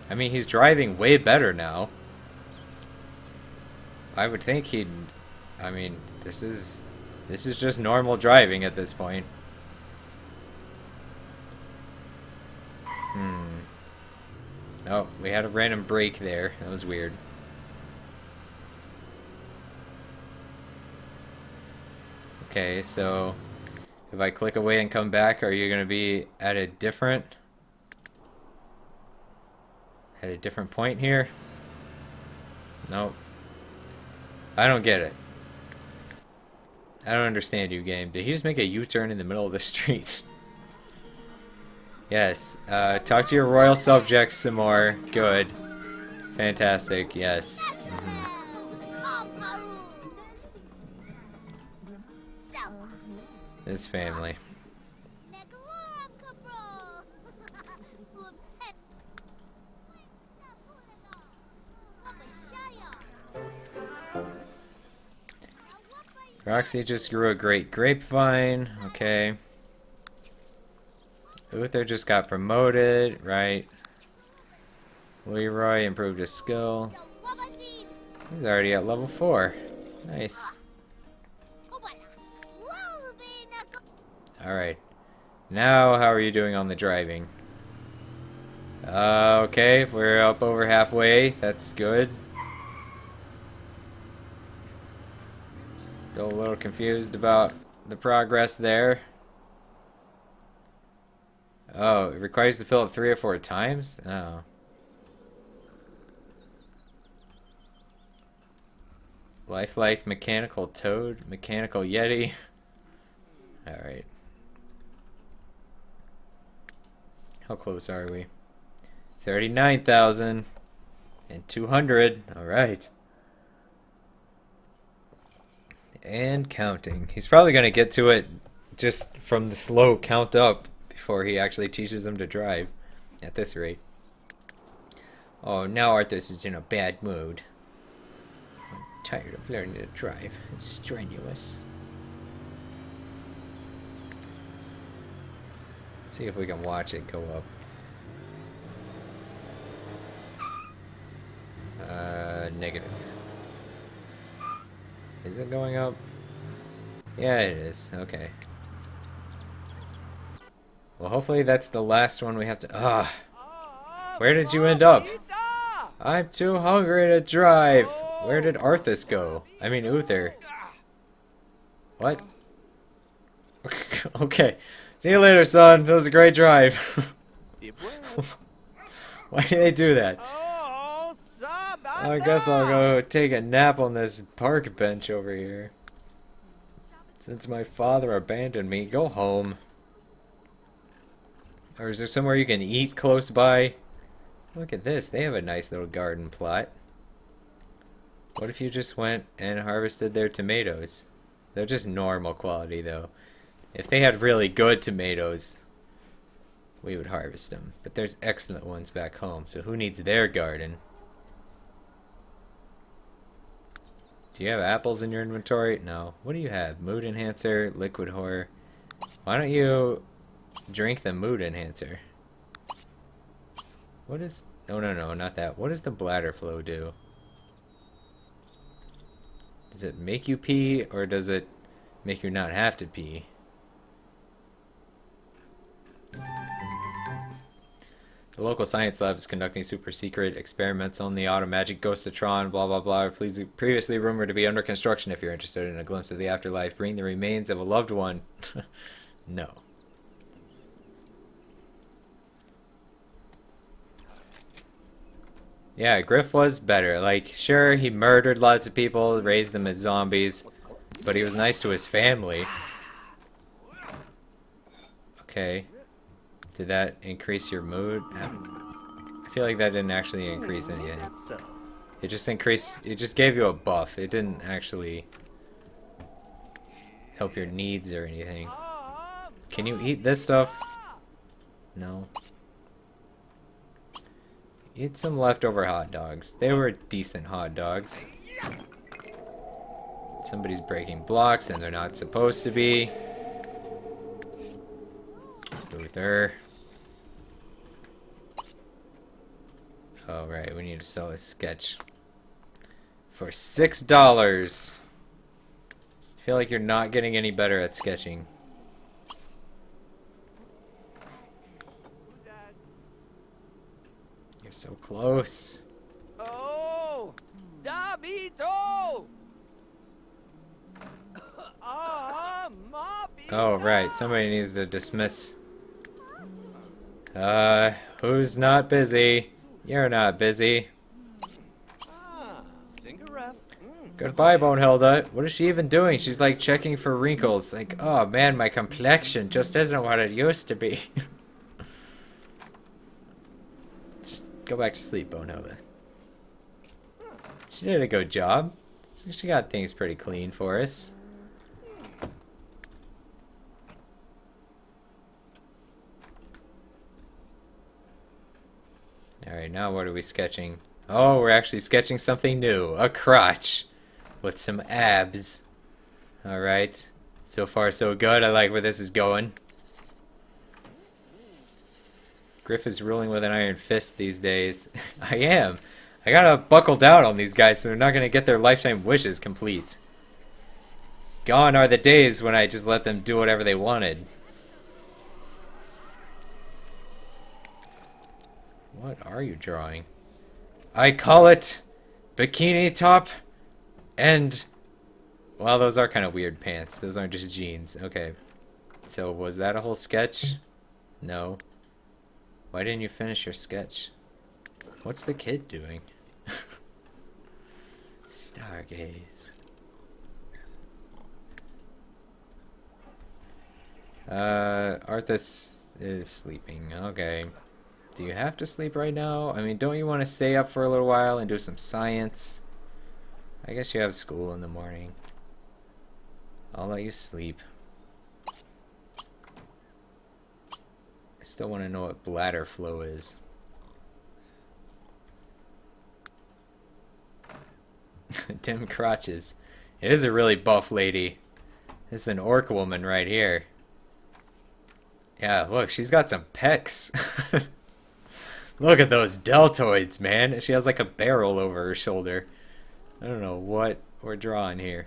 I mean, he's driving way better now. I would think he'd... I mean, this is just normal driving at this point. Oh, we had a random break there. That was weird. Okay, so if I click away and come back, are you going to be at a different point here? Nope. I don't get it. I don't understand you, game. Did he just make a U-turn in the middle of the street? Yes. Talk to your royal subjects some more. Good. Fantastic. Yes. His family. Roxy just grew a great grapevine. Okay. Uther just got promoted, right? Leroy improved his skill. He's already at level 4. Nice. Alright. Now, how are you doing on the driving? Okay, we're up over halfway. That's good. Still a little confused about the progress there. Oh, it requires to fill it 3 or 4 times? Oh. Lifelike, mechanical toad, mechanical yeti. Alright. How close are we? 39,000 and 200. Alright. And counting. He's probably going to get to it just from the slow count up before he actually teaches him to drive at this rate. Oh, now Arthas is in a bad mood. I'm tired of learning to drive. It's strenuous. Let's see if we can watch it go up. Negative. Is it going up? Yeah, it is. Okay. Well, hopefully that's the last one we have to... Where did you end up? I'm too hungry to drive. Where did Arthas go? I mean, Uther. What? Okay. See you later, son. That was a great drive. Why did they do that? I guess I'll go take a nap on this park bench over here. Since my father abandoned me, go home. Or is there somewhere you can eat close by? Look at this. They have a nice little garden plot. What if you just went and harvested their tomatoes? They're just normal quality, though. If they had really good tomatoes, we would harvest them. But there's excellent ones back home, so who needs their garden? Do you have apples in your inventory? No. What do you have? Mood enhancer, liquid horror. Why don't you drink the mood enhancer? What is... Oh, no, not that. What does the bladder flow do? Does it make you pee, or does it make you not have to pee? The local science lab is conducting super secret experiments on the automagic Ghostatron, blah blah blah. Please, previously rumored to be under construction. If you're interested in a glimpse of the afterlife, bring the remains of a loved one. No. Yeah, Griff was better. Like, sure, he murdered lots of people, raised them as zombies, but he was nice to his family. Okay. Did that increase your mood? I feel like that didn't actually increase anything. It just increased, it just gave you a buff. It didn't actually help your needs or anything. Can you eat this stuff? No. Eat some leftover hot dogs. They were decent hot dogs. Somebody's breaking blocks and they're not supposed to be. Luther. Oh, right, we need to sell a sketch for $6. I feel like you're not getting any better at sketching. You're so close. Oh, Dabito! Oh, right, somebody needs to dismiss. Who's not busy? You're not busy. Goodbye, Bonehilda. What is she even doing? She's like checking for wrinkles. Like, oh man, my complexion just isn't what it used to be. Just go back to sleep, Bonehilda. She did a good job. She got things pretty clean for us. Alright, now what are we sketching? Oh, we're actually sketching something new. A crotch. With some abs. Alright. So far, so good. I like where this is going. Griff is ruling with an iron fist these days. I am. I gotta buckle down on these guys so they're not gonna get their lifetime wishes complete. Gone are the days when I just let them do whatever they wanted. What are you drawing? I call it bikini top and... Well, those are kind of weird pants. Those aren't just jeans. Okay. So, was that a whole sketch? No. Why didn't you finish your sketch? What's the kid doing? Stargaze. Arthas is sleeping. Okay. Do you have to sleep right now? I mean, don't you want to stay up for a little while and do some science? I guess you have school in the morning. I'll let you sleep. I still want to know what bladder flow is. Dim crotches. It is a really buff lady. It's an orc woman right here. Yeah, look, she's got some pecs. Look at those deltoids, man. She has like a barrel over her shoulder. I don't know what we're drawing here.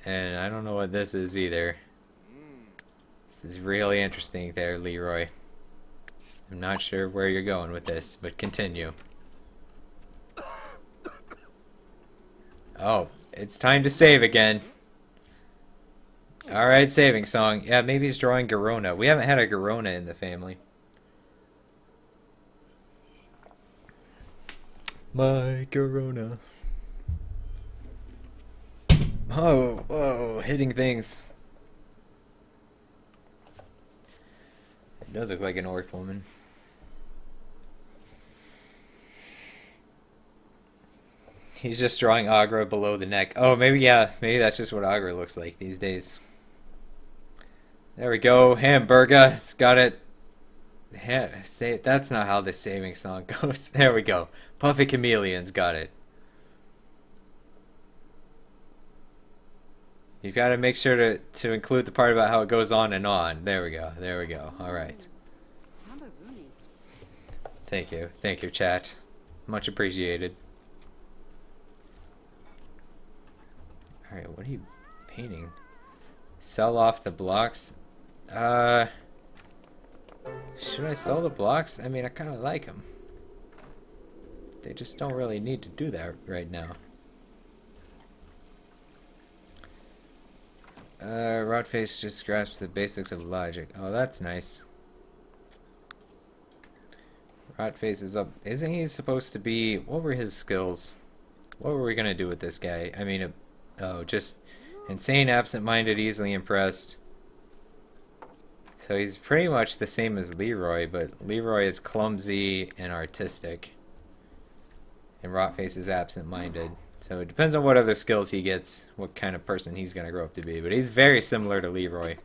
And I don't know what this is either. This is really interesting there, Leroy. I'm not sure where you're going with this, but continue. Oh, it's time to save again. Alright, saving song. Yeah, maybe he's drawing Garona. We haven't had a Garona in the family. My Garona. Oh, whoa, hitting things. It does look like an orc woman. He's just drawing Agra below the neck. Oh, maybe, yeah, maybe that's just what Agra looks like these days. There we go, hamburger. It's got it. That's not how the saving song goes. There we go. Puffy Chameleon's got it. You've got to make sure to include the part about how it goes on and on. There we go. There we go. All right. Thank you. Thank you, chat. Much appreciated. All right, what are you painting? Sell off the blocks. Should I sell the blocks? I mean, I kind of like them. They just don't really need to do that right now. Rodface just grasps the basics of logic. Oh, that's nice. Rodface is up. Isn't he supposed to be... What were his skills? What were we going to do with this guy? I mean, oh, just insane, absent-minded, easily impressed. So he's pretty much the same as Leroy, but Leroy is clumsy and artistic. And Rotface is absent-minded. So it depends on what other skills he gets, what kind of person he's going to grow up to be. But he's very similar to Leroy.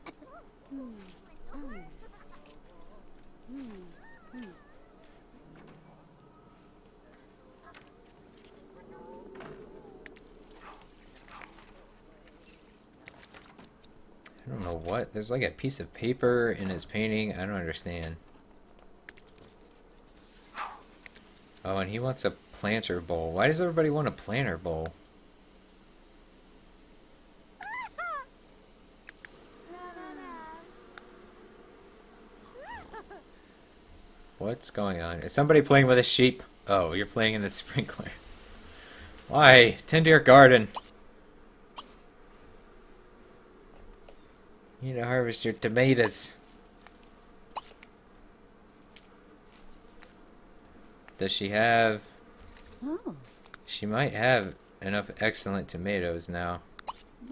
I don't know what. There's like a piece of paper in his painting. I don't understand. Oh, and he wants a planter bowl. Why does everybody want a planter bowl? What's going on? Is somebody playing with a sheep? Oh, you're playing in the sprinkler. Why? Tend to your garden. You need to harvest your tomatoes. Does she have... Oh. She might have enough excellent tomatoes now.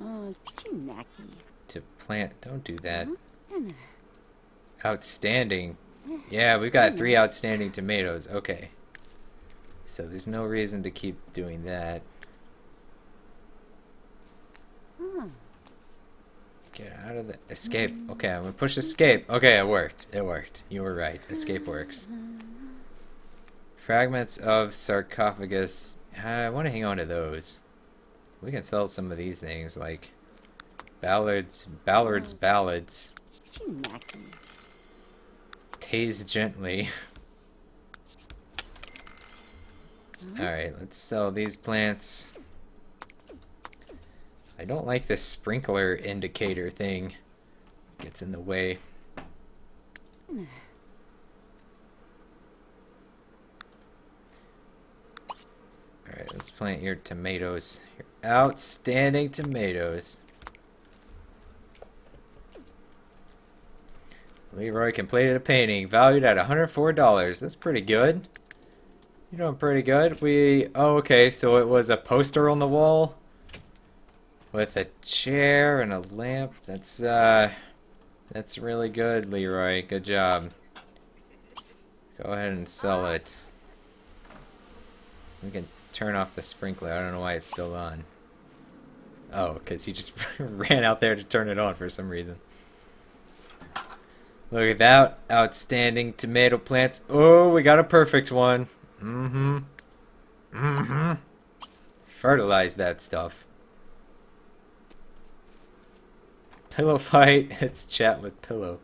Oh, chinaki. To plant. Don't do that. Mm-hmm. Outstanding. Yeah, we've got 3 outstanding tomatoes. Okay. So there's no reason to keep doing that. Get out of the... Escape. Okay, I'm gonna push escape. Okay, it worked. It worked. You were right. Escape works. Fragments of sarcophagus. I want to hang on to those. We can sell some of these things, like... Ballads. Tase gently. Alright, let's sell these plants. I don't like this sprinkler indicator thing. Gets in the way. Alright, let's plant your tomatoes. Your outstanding tomatoes. Leroy completed a painting valued at $104. That's pretty good. You're doing pretty good. Oh, okay, so it was a poster on the wall with a chair and a lamp. That's really good, Leroy. Good job. Go ahead and sell it. We can turn off the sprinkler. I don't know why it's still on. Oh, because he just ran out there to turn it on for some reason. Look at that. Outstanding tomato plants. Oh, we got a perfect one. Fertilize that stuff. Pillow fight. It's chat with pillow.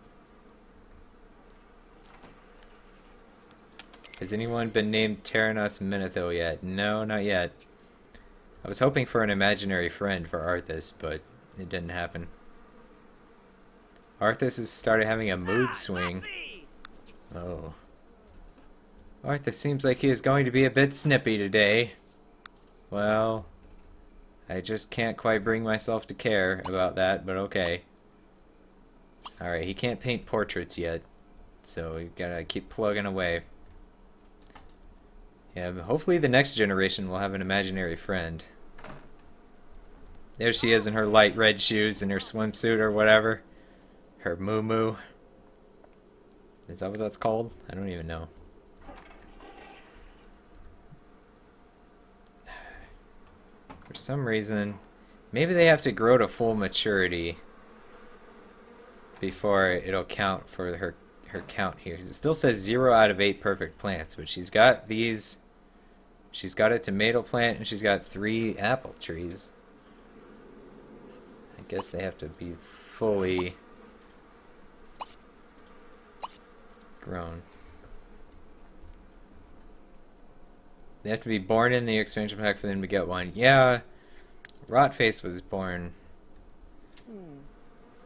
Has anyone been named Terranos Menethil yet? No, not yet. I was hoping for an imaginary friend for Arthas, but it didn't happen. Arthas has started having a mood swing. Oh. Arthas seems like he is going to be a bit snippy today. Well, I just can't quite bring myself to care about that, but okay. Alright, he can't paint portraits yet, so we gotta keep plugging away. Yeah, hopefully the next generation will have an imaginary friend. There she is in her light red shoes and her swimsuit or whatever. Her moo-moo. Is that what that's called? I don't even know. For some reason, maybe they have to grow to full maturity before it'll count for her count here. It still says 0 out of 8 perfect plants, but she's got these. She's got a tomato plant and she's got 3 apple trees. I guess they have to be fully grown. They have to be born in the expansion pack for them to get one. Yeah, Rotface was born,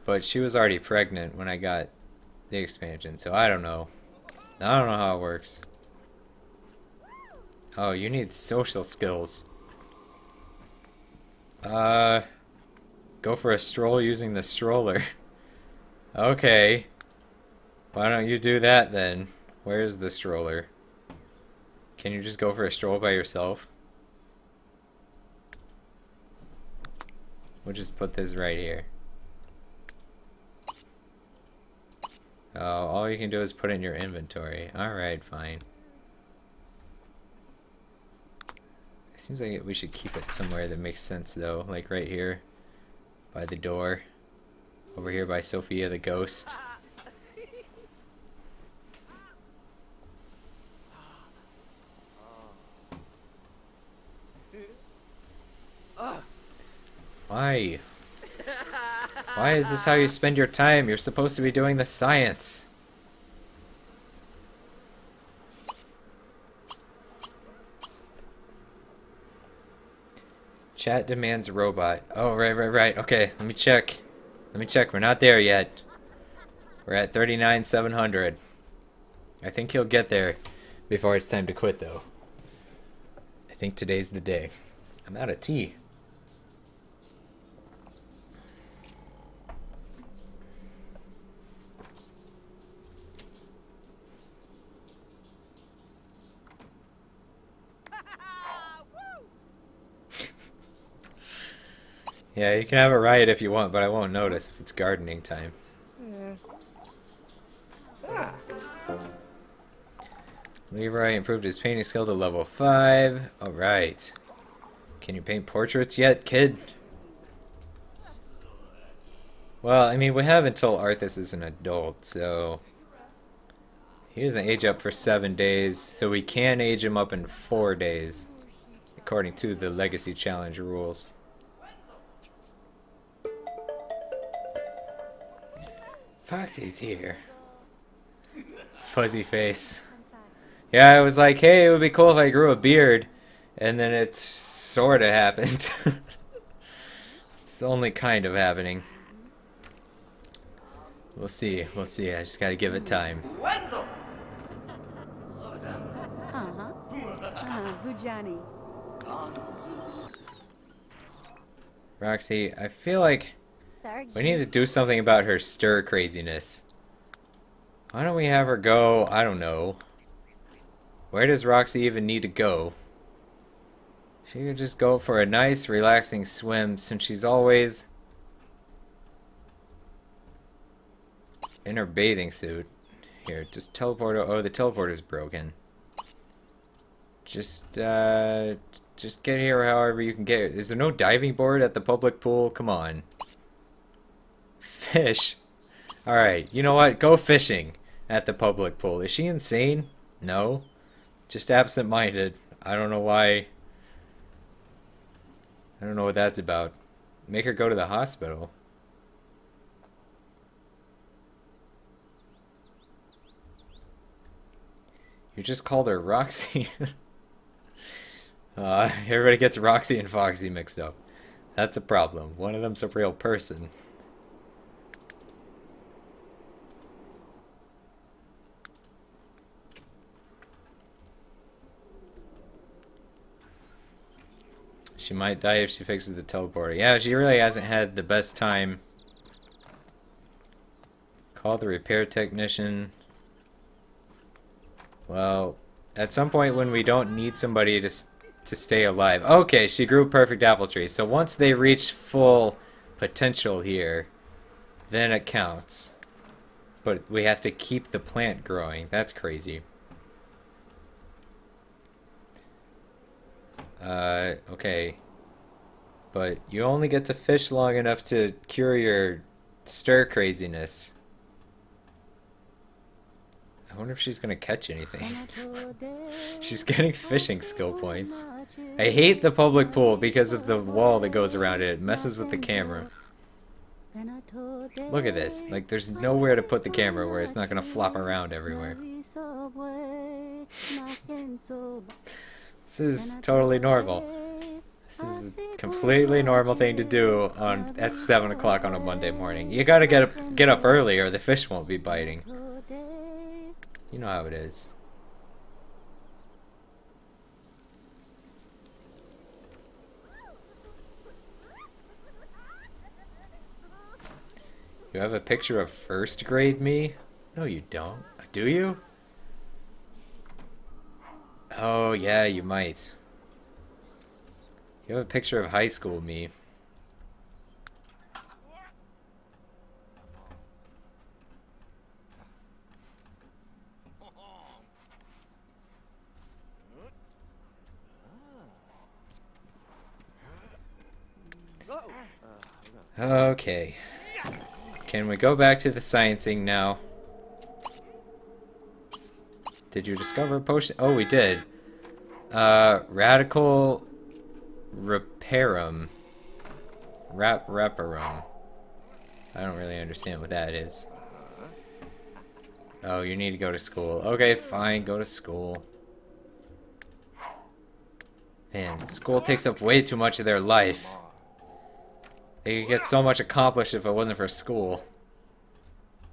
but she was already pregnant when I got the expansion, so I don't know. I don't know how it works. Oh, you need social skills. Go for a stroll using the stroller. Okay. Why don't you do that then? Where's the stroller? Can you just go for a stroll by yourself? We'll just put this right here. Oh, all you can do is put it in your inventory. Alright, fine. Seems like we should keep it somewhere that makes sense though, like right here by the door, over here by Sophia the ghost. Why? Why is this how you spend your time? You're supposed to be doing the science. Chat demands robot. Oh, right. Okay, let me check. We're not there yet. We're at 39,700. I think he'll get there before it's time to quit, though. I think today's the day. I'm out of tea. Yeah, you can have a riot if you want, but I won't notice if it's gardening time. Leroy improved his painting skill to level 5. Alright. Can you paint portraits yet, kid? Well, I mean, we have until Arthas is an adult, so... He doesn't age up for 7 days, so we can age him up in 4 days, according to the Legacy Challenge rules. Foxy's here. Fuzzy face. Yeah, I was like, hey, it would be cool if I grew a beard. And then it sort of happened. It's only kind of happening. We'll see. We'll see. I just gotta give it time. Uh-huh. Bujani. Roxy, I feel like we need to do something about her stir craziness. Why don't we have her go, I don't know. Where does Roxy even need to go? She could just go for a nice, relaxing swim since she's always in her bathing suit. Here, just teleport. Oh, the teleporter's broken. Just get here however you can get. Is there no diving board at the public pool? Come on. Fish. Alright, you know what? Go fishing at the public pool. Is she insane? No. Just absent-minded. I don't know why. I don't know what that's about. Make her go to the hospital. You just called her Roxy. Everybody gets Roxy and Foxy mixed up. That's a problem. One of them's a real person. She might die if she fixes the teleporter. Yeah, she really hasn't had the best time. Call the repair technician. Well, at some point when we don't need somebody to stay alive. Okay, she grew a perfect apple tree. So once they reach full potential here, then it counts. But we have to keep the plant growing. That's crazy. Okay. But you only get to fish long enough to cure your stir craziness. I wonder if she's gonna catch anything. She's getting fishing skill points. I hate the public pool because of the wall that goes around it. It messes with the camera. Look at this. Like, there's nowhere to put the camera where it's not gonna flop around everywhere. This is totally normal. This is a completely normal thing to do at 7 o'clock on a Monday morning. You gotta get up early or the fish won't be biting. You know how it is. You have a picture of first grade me? No, you don't. Do you? Oh, yeah, you might. You have a picture of high school me. Okay. Can we go back to the sciencing now? Did you discover a potion? Oh, we did. Radical Reparum. Reparum. I don't really understand what that is. Oh, you need to go to school. Okay, fine, go to school. Man, school takes up way too much of their life. They could get so much accomplished if it wasn't for school.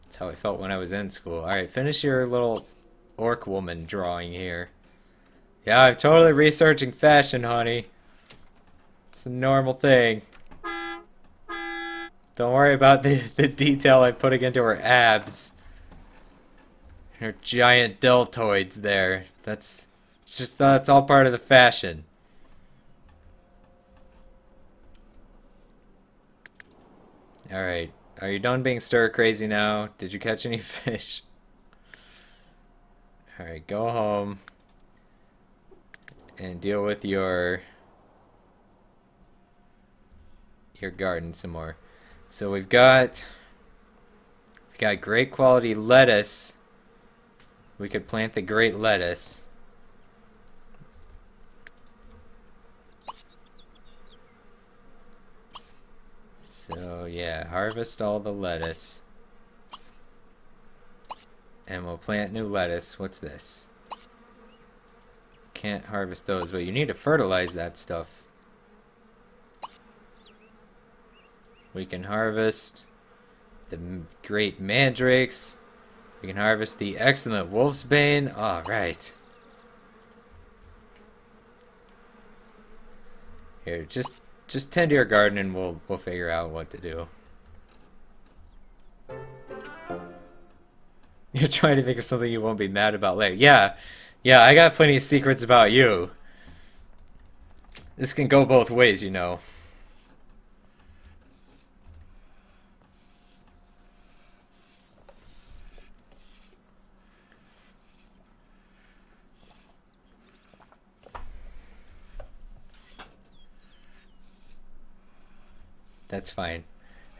That's how I felt when I was in school. Alright, finish your little orc woman drawing here. Yeah, I'm totally researching fashion, honey. It's a normal thing. Don't worry about the detail I'm putting into her abs. Her giant deltoids there. That's all part of the fashion. Alright. Are you done being stir crazy now? Did you catch any fish? Alright, go home. And deal with your garden some more. So we've got great quality lettuce. We could plant the great lettuce. So yeah, harvest all the lettuce. And we'll plant new lettuce. What's this? Can't harvest those, but you need to fertilize that stuff. We can harvest great mandrakes. We can harvest the excellent wolfsbane. All right. Here, just tend to your garden and we'll figure out what to do. You're trying to think of something you won't be mad about later. Yeah, I got plenty of secrets about you. This can go both ways, you know. That's fine.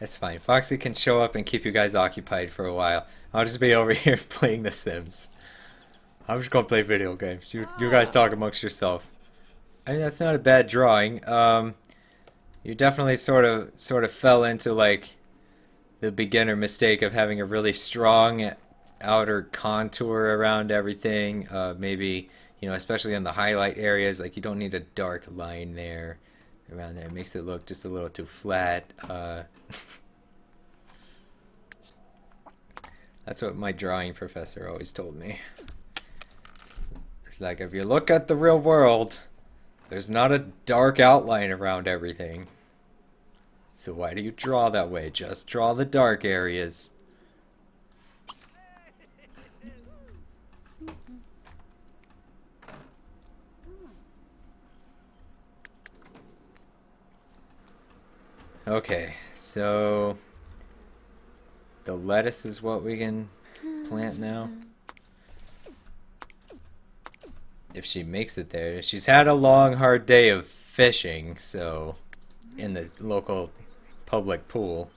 That's fine. Foxy can show up and keep you guys occupied for a while. I'll just be over here playing The Sims. I'm just gonna play video games. You guys talk amongst yourself. I mean, that's not a bad drawing. You definitely sort of fell into like the beginner mistake of having a really strong outer contour around everything. Maybe, you know, especially in the highlight areas, like you don't need a dark line there. Around there. It makes it look just a little too flat. That's what my drawing professor always told me. Like, if you look at the real world, there's not a dark outline around everything. So why do you draw that way? Just draw the dark areas. Okay, so the lettuce is what we can plant now. If she makes it there. She's had a long, hard day of fishing, so in the local public pool.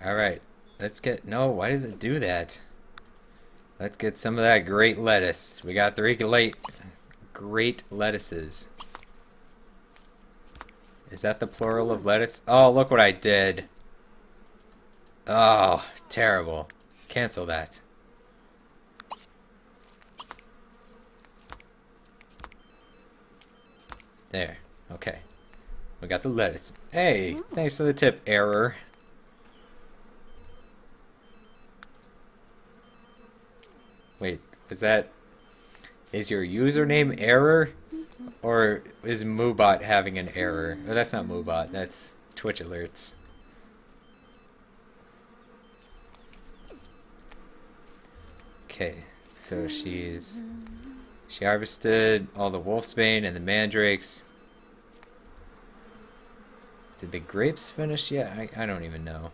Alright, let's get... No, why does it do that? Let's get some of that great lettuce. We got 3 great lettuces. Is that the plural of lettuce? Oh, look what I did. Oh, terrible. Cancel that. There. Okay. We got the lettuce. Hey, thanks for the tip, error. Wait, is that... Is your username error? Or is Moobot having an error? Oh, that's not Moobot, that's Twitch alerts. Okay, so she harvested all the wolfsbane and the mandrakes. Did the grapes finish yet? I don't even know.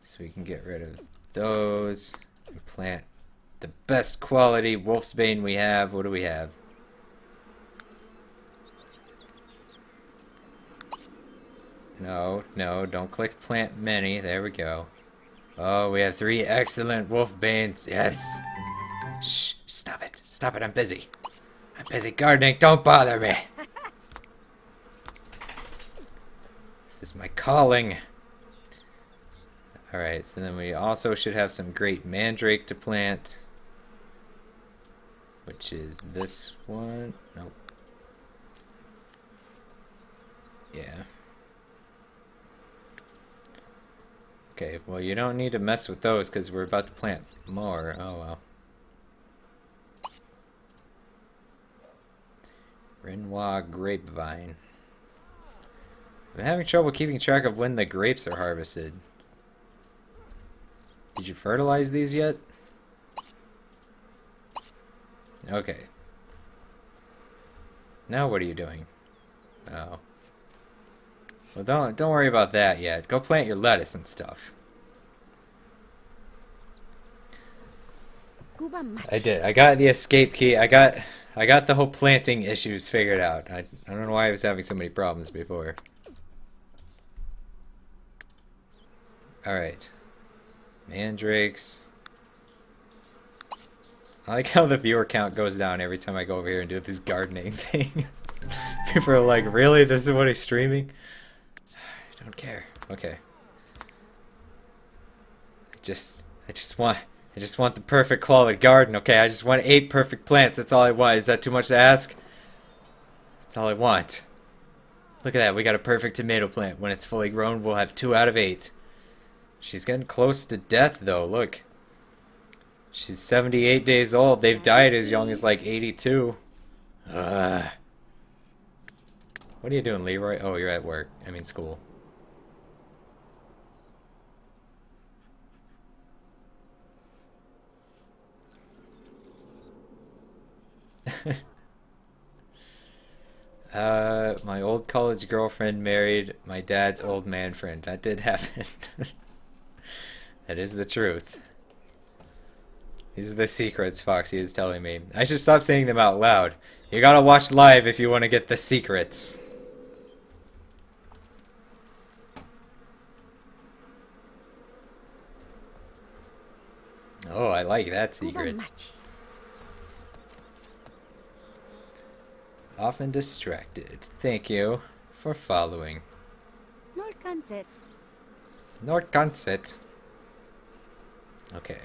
So we can get rid of those and plant the best quality wolfsbane we have. What do we have? No, don't click plant many. There we go. Oh, we have 3 excellent wolfbanes. Yes. Shh, stop it. Stop it, I'm busy. I'm busy gardening. Don't bother me. This is my calling. Alright, so then we also should have some great mandrake to plant. Which is this one. Nope. Yeah. Okay, well you don't need to mess with those because we're about to plant more. Oh well. Renoir grapevine. I'm having trouble keeping track of when the grapes are harvested. Did you fertilize these yet? Okay. Now what are you doing? Oh. Well, don't worry about that yet. Go plant your lettuce and stuff. I did. I got the escape key. I got the whole planting issues figured out. I don't know why I was having so many problems before. Alright. Mandrakes. I like how the viewer count goes down every time I go over here and do this gardening thing. People are like, really? This is what he's streaming? I don't care. Okay. I just want the perfect quality garden, okay? I just want 8 perfect plants. That's all I want. Is that too much to ask? That's all I want. Look at that. We got a perfect tomato plant. When it's fully grown, we'll have 2 out of 8. She's getting close to death, though. Look. She's 78 days old. They've died as young as like 82. Ugh. What are you doing, Leroy? Oh, you're at work. I mean, school. My old college girlfriend married my dad's old man friend. That did happen. That is the truth. These are the secrets Foxy is telling me. I should stop saying them out loud. You gotta watch live if you want to get the secrets. Oh, I like that secret. Often distracted. Thank you for following. Norkanset. Okay.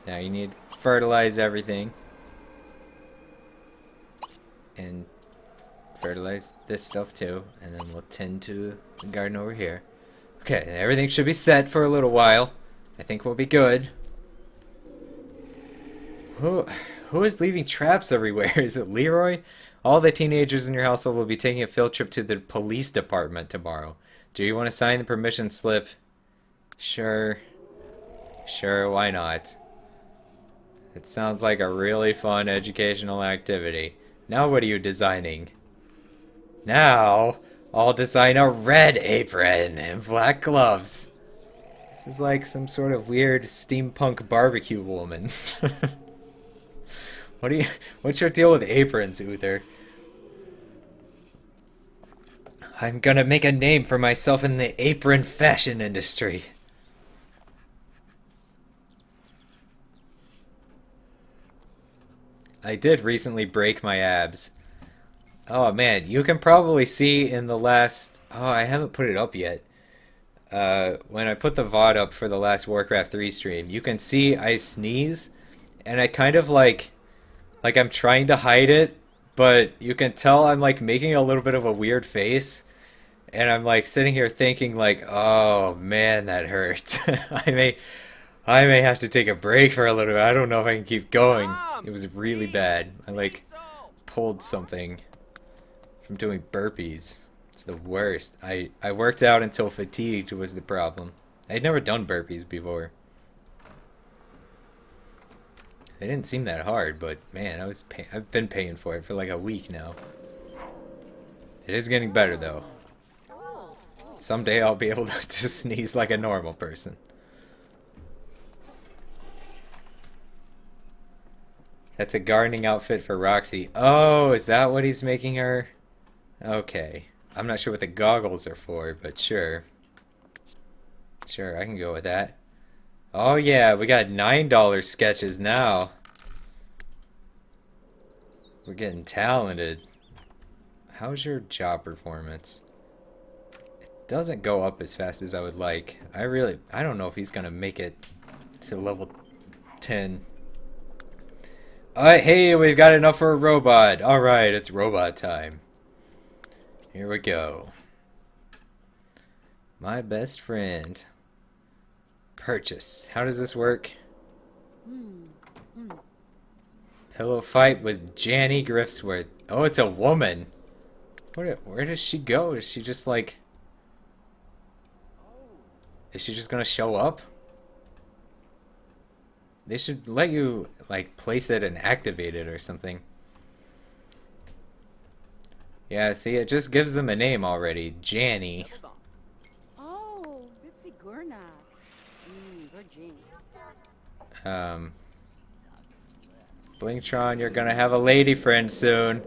Now you need to fertilize everything. And fertilize this stuff too. And then we'll tend to the garden over here. Okay, everything should be set for a little while. I think we'll be good. Who is leaving traps everywhere? Is it Leroy? All the teenagers in your household will be taking a field trip to the police department tomorrow. Do you want to sign the permission slip? Sure. Sure, why not? It sounds like a really fun educational activity. Now what are you designing? Now, I'll design a red apron and black gloves. This is like some sort of weird steampunk barbecue woman. What's your deal with aprons, Uther? I'm gonna make a name for myself in the apron fashion industry. I did recently break my abs. Oh man, you can probably see in the last... Oh, I haven't put it up yet. When I put the VOD up for the last Warcraft 3 stream, you can see I sneeze, and I kind of like I'm trying to hide it, but you can tell I'm like making a little bit of a weird face, and I'm like sitting here thinking like, oh man, that hurt. I may have to take a break for a little bit. I don't know if I can keep going. It was really bad. I like pulled something from doing burpees. It's the worst. I worked out until fatigued was the problem. I'd never done burpees before. They didn't seem that hard, but man, I've been paying for it for like a week now. It is getting better though. Someday I'll be able to just sneeze like a normal person. That's a gardening outfit for Roxy. Oh, is that what he's making her? Okay. I'm not sure what the goggles are for, but sure. Sure, I can go with that. Oh yeah, we got $9 sketches now. We're getting talented. How's your job performance? It doesn't go up as fast as I would like. I don't know if he's gonna make it to level 10. Alright, hey, we've got enough for a robot. Alright, it's robot time. Here we go. My best friend. Purchase. How does this work? Pillow fight with Janny Griffworth. Oh, it's a woman. Where does she go? Is she just like... Is she just gonna show up? They should let you, like, place it and activate it or something. Yeah, see, it just gives them a name already. Janny. Oh, Bipsy Gurna. Virgin. Blingtron, you're gonna have a lady friend soon.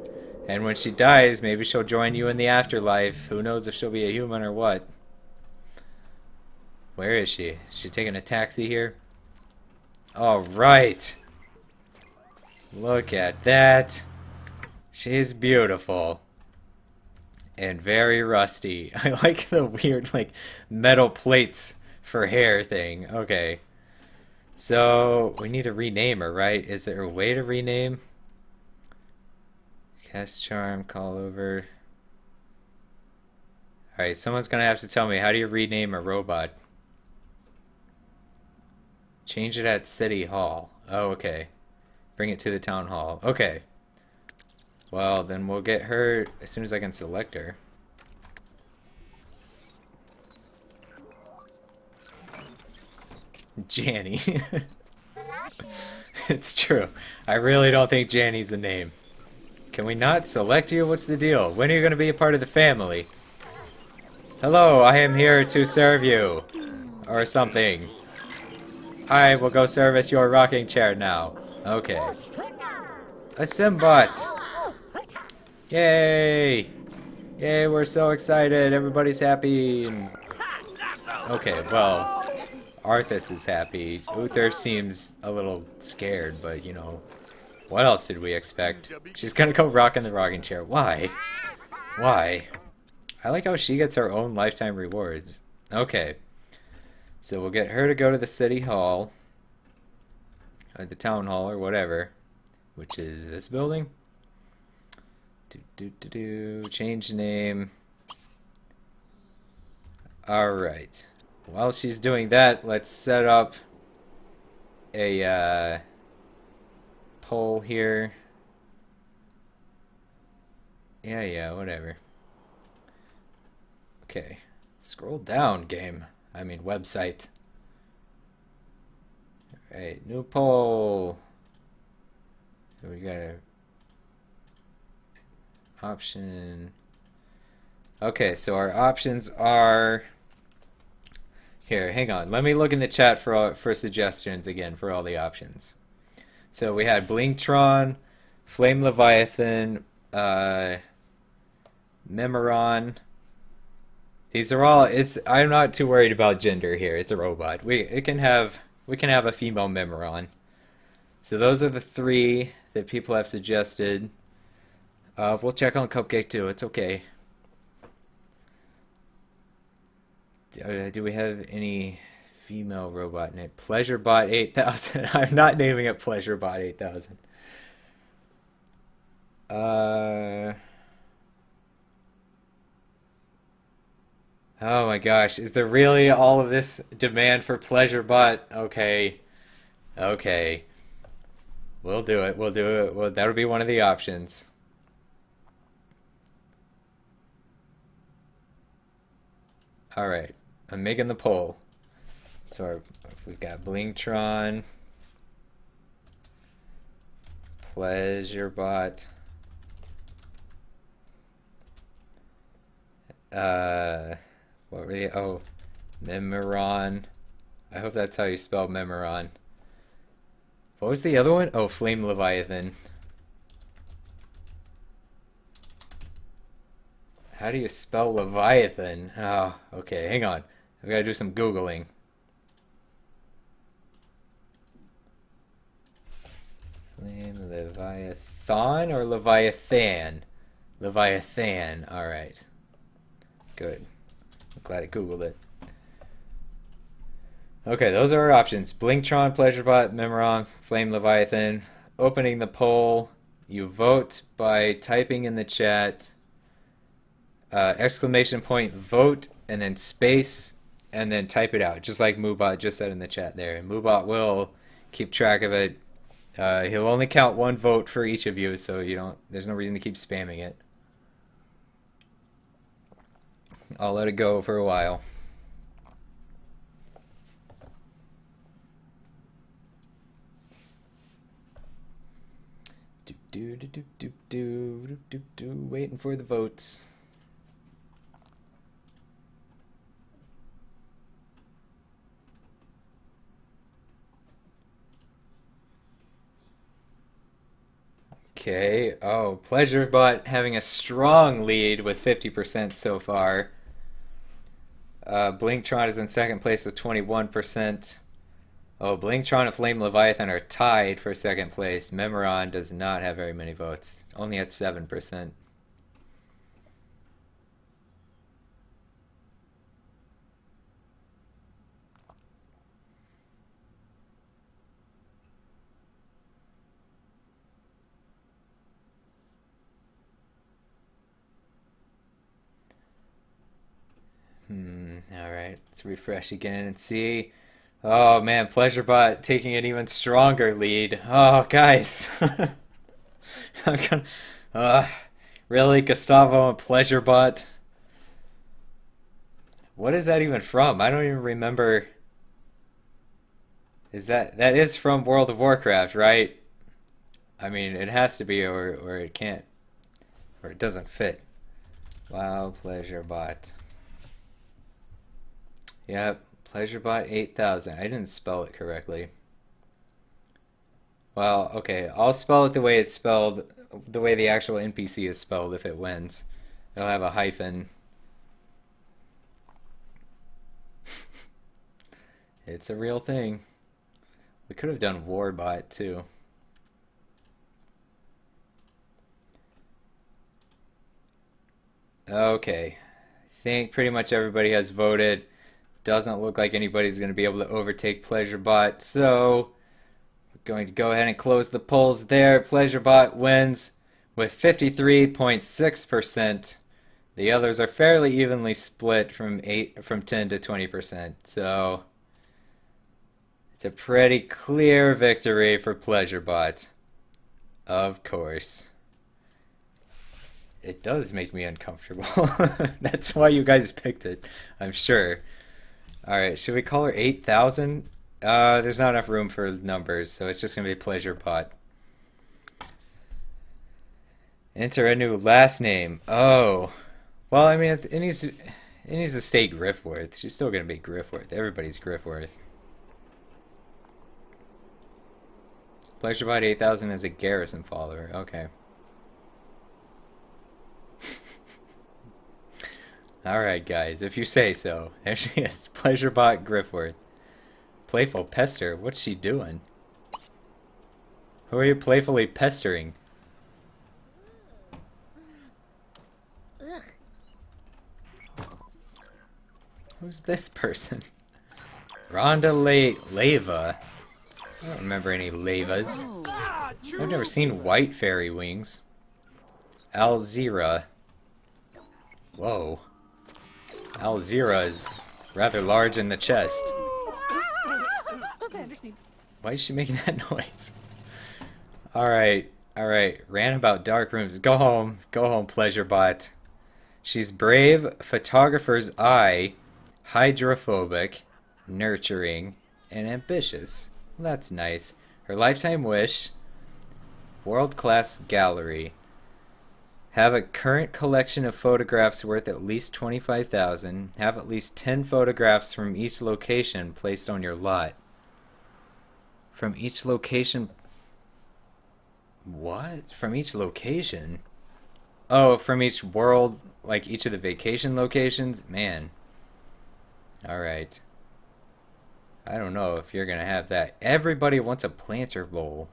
And when she dies, maybe she'll join you in the afterlife. Who knows if she'll be a human or what. Where is she? Is she taking a taxi here? Alright. Look at that. She's beautiful. And very rusty. I like the weird, like, metal plates for hair thing. Okay. So, we need to rename her, right? Is there a way to rename? Cast charm, call over. Alright, someone's gonna have to tell me, how do you rename a robot? Change it at City Hall. Oh, okay. Bring it to the town hall. Okay. Well, then we'll get her as soon as I can select her. Janny. It's true. I really don't think Janny's a name. Can we not select you? What's the deal? When are you going to be a part of the family? Hello, I am here to serve you. Or something. I will go service your rocking chair now. Okay. A Simbot! Yay! Yay, we're so excited. Everybody's happy. Okay, well, Arthas is happy. Uther seems a little scared, but you know, what else did we expect? She's gonna go rock in the rocking chair. Why? Why? I like how she gets her own lifetime rewards. Okay. So we'll get her to go to the city hall. Or the town hall or whatever. Which is this building. Change name. Alright. While she's doing that, let's set up a poll here. Yeah, whatever. Okay. Scroll down, game. I mean, website. Alright, new poll. So we got a option. Okay, so our options are here. Hang on, let me look in the chat for suggestions again for all the options. So we had Blinktron, Flame Leviathan, Memoron. These are all. I'm not too worried about gender here. It's a robot. We can have a female Memoron. So those are the three that people have suggested. We'll check on Cupcake too. It's okay. Do we have any female robot in it? PleasureBot 8000. I'm not naming it PleasureBot 8000. Oh my gosh, is there really all of this demand for PleasureBot? Okay. Okay. We'll do it. We'll do it. Well, that'll be one of the options. Alright. I'm making the poll. So we've got Blinktron, PleasureBot, what were they? Oh, Memoron. I hope that's how you spell Memoron. What was the other one? Oh, Flame Leviathan. How do you spell Leviathan? Oh, okay, hang on. I've got to do some Googling. Flame Leviathan or Leviathan? Leviathan, alright. Good. I'm glad I Googled it. Okay, those are our options. Blinktron, PleasureBot, Memoron, Flame Leviathan. Opening the poll. You vote by typing in the chat exclamation point vote and then space and then type it out, just like Moobot just said in the chat there. And Moobot will keep track of it. He'll only count one vote for each of you, so there's no reason to keep spamming it. I'll let it go for a while. Waiting for the votes. Okay. Oh, PleasureBot having a strong lead with 50% so far. Blinktron is in second place with 21%. Oh, Blinktron and Flame Leviathan are tied for second place. Memoron does not have very many votes, only at 7%. Alright, let's refresh again and see. Oh man, Pleasurebot taking an even stronger lead. Oh, guys. I'm gonna, uh, really, Gustavo and Pleasurebot? What is that even from? I don't even remember. That is from World of Warcraft, right? I mean, it has to be, or it can't, or it doesn't fit. Wow, Pleasurebot. Yep, Pleasurebot 8000. I didn't spell it correctly. Well, okay, I'll spell it the way it's spelled, the way the actual NPC is spelled if it wins. It'll have a hyphen. It's a real thing. We could have done Warbot too. Okay, I think pretty much everybody has voted. Doesn't look like anybody's going to be able to overtake Pleasurebot, so we're going to go ahead and close the polls there. Pleasurebot wins with 53.6%. The others are fairly evenly split from 10 to 20%. So it's a pretty clear victory for Pleasurebot. Of course. It does make me uncomfortable. That's why you guys picked it, I'm sure. Alright, should we call her 8000? There's not enough room for numbers, so it's just going to be Pleasurebot. Enter a new last name. Oh. Well, I mean, it needs to stay Griffworth. She's still going to be Griffworth. Everybody's Griffworth. Pleasurebot 8000 is a garrison follower. Okay. Alright, guys, if you say so. There she is. Pleasurebot Griffworth. Playful pester? What's she doing? Who are you playfully pestering? Who's this person? Rhonda Leva. I don't remember any Levas. I've never seen white fairy wings. Alzira. Whoa. Alzira is rather large in the chest. Why is she making that noise? Alright, alright. Ran about dark rooms. Go home, Pleasurebot. She's brave, photographer's eye, hydrophobic, nurturing, and ambitious. Well, that's nice. Her lifetime wish, world-class gallery. Have a current collection of photographs worth at least 25,000. Have at least 10 photographs from each location placed on your lot. From each location... What? From each location? Oh, from each world, like each of the vacation locations? Man. Alright. I don't know if you're gonna have that. Everybody wants a planter bowl.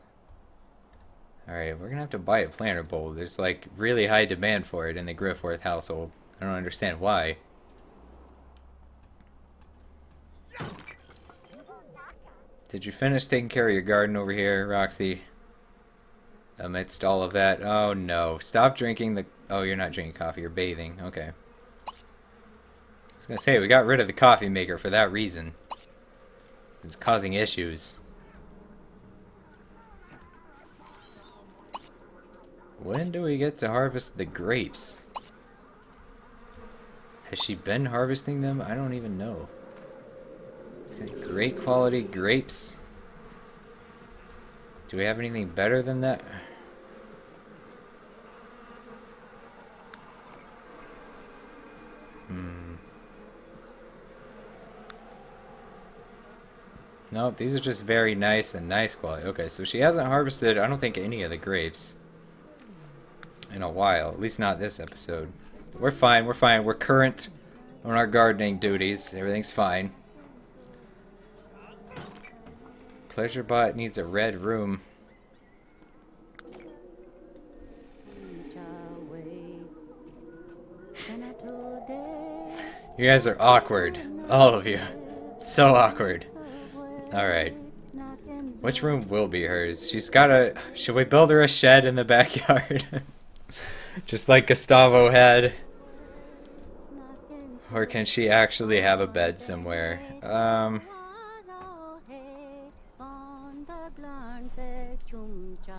Alright, we're gonna have to buy a planter bowl. There's like really high demand for it in the Griffworth household. I don't understand why. Did you finish taking care of your garden over here, Roxy? Amidst all of that. Oh no. Stop drinking the... Oh, you're not drinking coffee, you're bathing. Okay. I was gonna say, we got rid of the coffee maker for that reason. It's causing issues. When do we get to harvest the grapes? Has she been harvesting them? I don't even know. Okay, great quality grapes. Do we have anything better than that? Nope, these are just very nice and nice quality. Okay, so she hasn't harvested, I don't think, any of the grapes in a while. At least not this episode. We're fine, we're fine. We're current on our gardening duties. Everything's fine. Pleasurebot needs a red room. You guys are awkward. All of you. So awkward. Alright. Which room will be hers? She's got a... Should we build her a shed in the backyard? Just like Gustavo had. Or can she actually have a bed somewhere?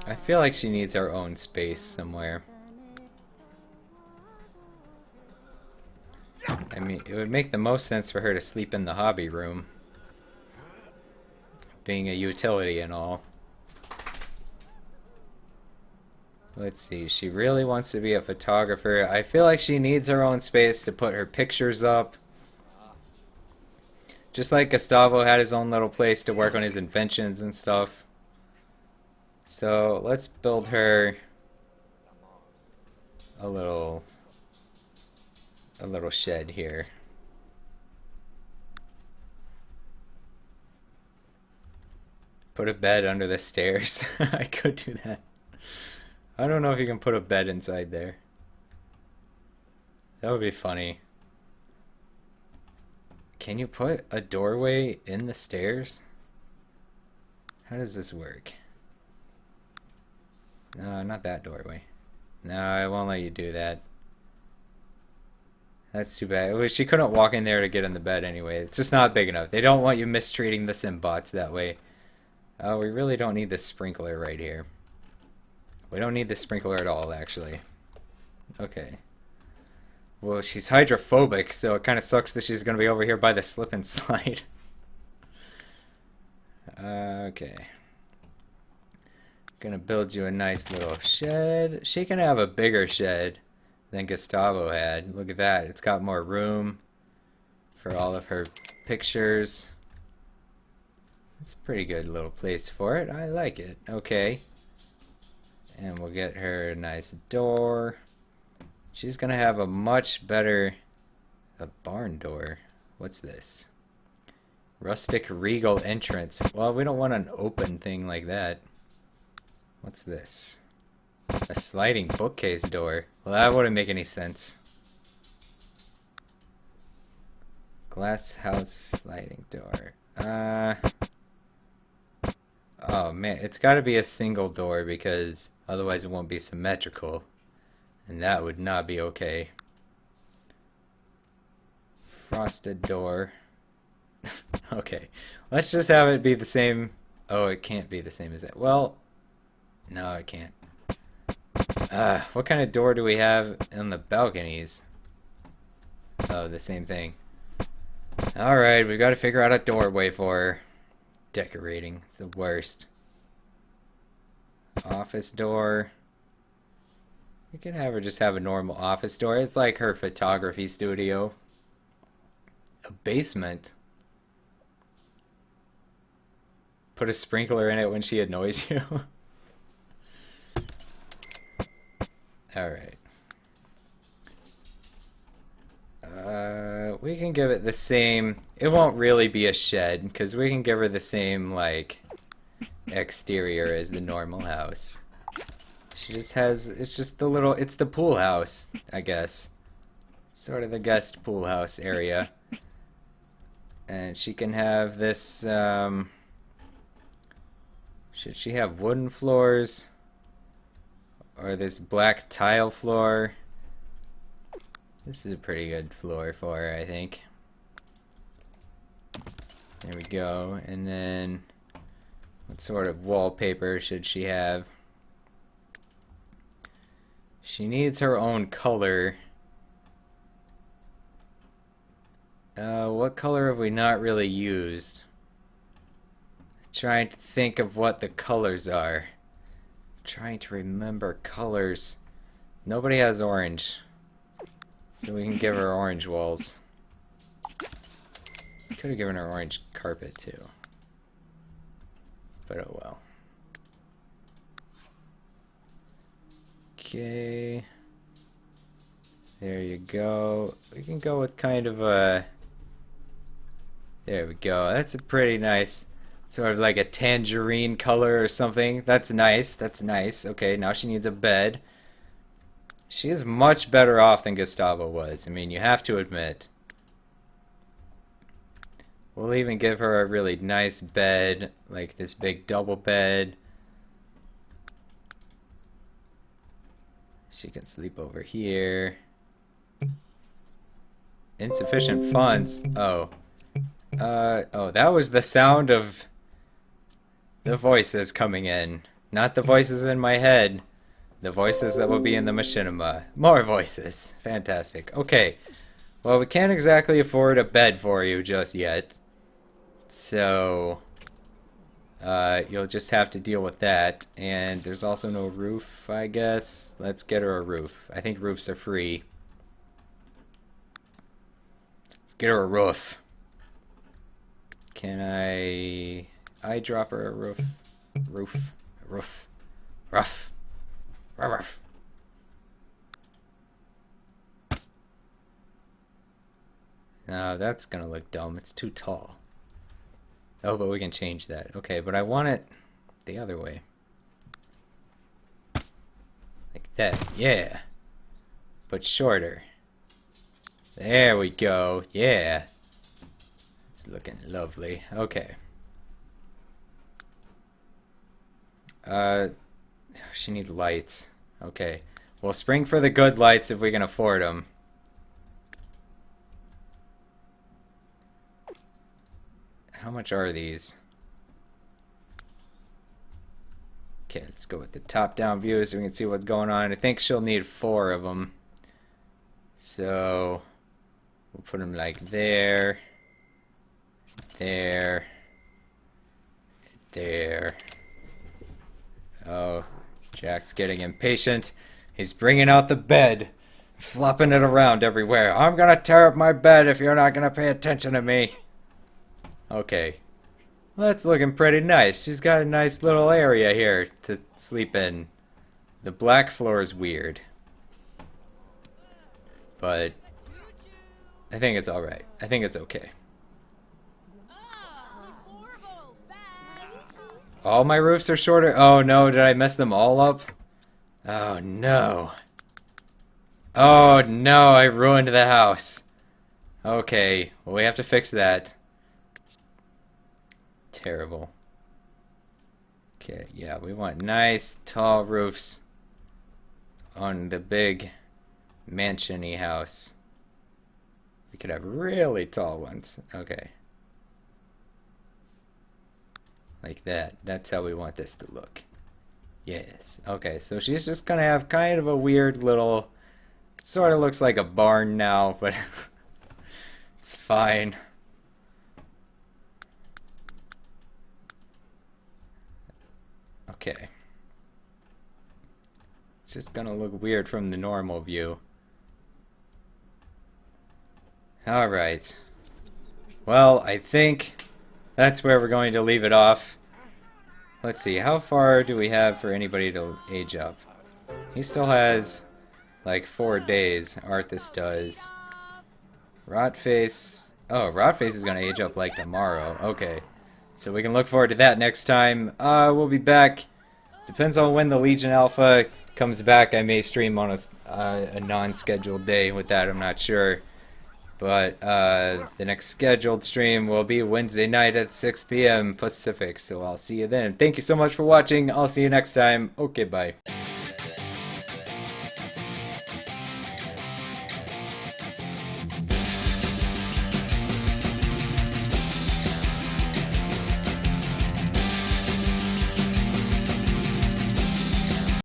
I feel like she needs her own space somewhere. I mean, it would make the most sense for her to sleep in the hobby room, being a utility and all. Let's see, she really wants to be a photographer. I feel like she needs her own space to put her pictures up. Just like Gustavo had his own little place to work on his inventions and stuff. So let's build her a little shed here. Put a bed under the stairs. I could do that. I don't know if you can put a bed inside there. That would be funny. Can you put a doorway in the stairs? How does this work? No, not that doorway. No, I won't let you do that. That's too bad. Well, she couldn't walk in there to get in the bed anyway. It's just not big enough. They don't want you mistreating the Simbots that way. Oh, we really don't need this sprinkler right here. We don't need the sprinkler at all, actually. Okay. Well, she's hydrophobic, so it kind of sucks that she's going to be over here by the slip and slide. Okay. Gonna build you a nice little shed. She can have a bigger shed than Gustavo had. Look at that. It's got more room for all of her pictures. It's a pretty good little place for it. I like it. Okay. And we'll get her a nice door. She's gonna have a much better... a barn door. What's this? Rustic regal entrance. Well, we don't want an open thing like that. What's this? A sliding bookcase door. Well, that wouldn't make any sense. Glass house sliding door. Oh man, it's got to be a single door because otherwise it won't be symmetrical. And that would not be okay. Frosted door. Okay, let's just have it be the same. Oh, it can't be the same as that. Well, no, it can't. What kind of door do we have in the balconies? Oh, the same thing. Alright, we've got to figure out a doorway for her. Decorating. It's the worst. Office door. We can have her just have a normal office door. It's like her photography studio. A basement. Put a sprinkler in it when she annoys you. Alright. We can give it the same... It won't really be a shed, because we can give her the same, like, exterior as the normal house. She just has... It's just the little... It's the pool house, I guess. Sort of the guest pool house area. And she can have this, should she have wooden floors? Or this black tile floor? This is a pretty good floor for her, I think. There we go. And then, what sort of wallpaper should she have? She needs her own color. What color have we not really used? Trying to think of what the colors are. Trying to remember colors. Nobody has orange. So we can give her orange walls. Could have given her orange carpet too. But oh well. Okay. There you go. We can go with kind of a... There we go. That's a pretty nice... Sort of like a tangerine color or something. That's nice. That's nice. Okay, now she needs a bed. She is much better off than Gustavo was. I mean, you have to admit. We'll even give her a really nice bed. Like this big double bed. She can sleep over here. Insufficient funds. Oh. Oh, that was the sound of the voices coming in. Not the voices in my head. The voices that will be in the machinima. More voices. Fantastic. Okay. Well, we can't exactly afford a bed for you just yet. So, you'll just have to deal with that. And there's also no roof, I guess. Let's get her a roof. I think roofs are free. Let's get her a roof. Can I drop her a roof? Roof. Roof. Rough. Rough. No, that's gonna look dumb. It's too tall. Oh, but we can change that. Okay, but I want it the other way. Like that. Yeah. But shorter. There we go. Yeah. It's looking lovely. Okay. She needs lights. Okay. We'll spring for the good lights if we can afford them. How much are these? Okay, let's go with the top-down view so we can see what's going on. I think she'll need 4 of them. So, we'll put them like there, there, there. Oh, Jack's getting impatient. He's bringing out the bed, flopping it around everywhere. I'm gonna tear up my bed if you're not gonna pay attention to me. Okay. Well, that's looking pretty nice. She's got a nice little area here to sleep in. The black floor is weird. But I think it's alright. I think it's okay. All my roofs are shorter? Oh no, did I mess them all up? Oh no. Oh no, I ruined the house. Okay, well we have to fix that. Terrible. Okay, yeah, we want nice tall roofs on the big mansion-y house. We could have really tall ones. Okay. Like that. That's how we want this to look. Yes. Okay, so she's just gonna have kind of a weird little... Sort of looks like a barn now, but it's fine. Okay. It's just gonna look weird from the normal view. Alright. Well, I think that's where we're going to leave it off. Let's see, how far do we have for anybody to age up? He still has like 4 days, Arthas does. Rotface... Oh, Rotface is gonna age up like tomorrow. Okay. So we can look forward to that next time. We'll be back. Depends on when the Legion Alpha comes back. I may stream on a non-scheduled day with that. I'm not sure. But the next scheduled stream will be Wednesday night at 6 p.m. Pacific. So I'll see you then. Thank you so much for watching. I'll see you next time. Okay, bye.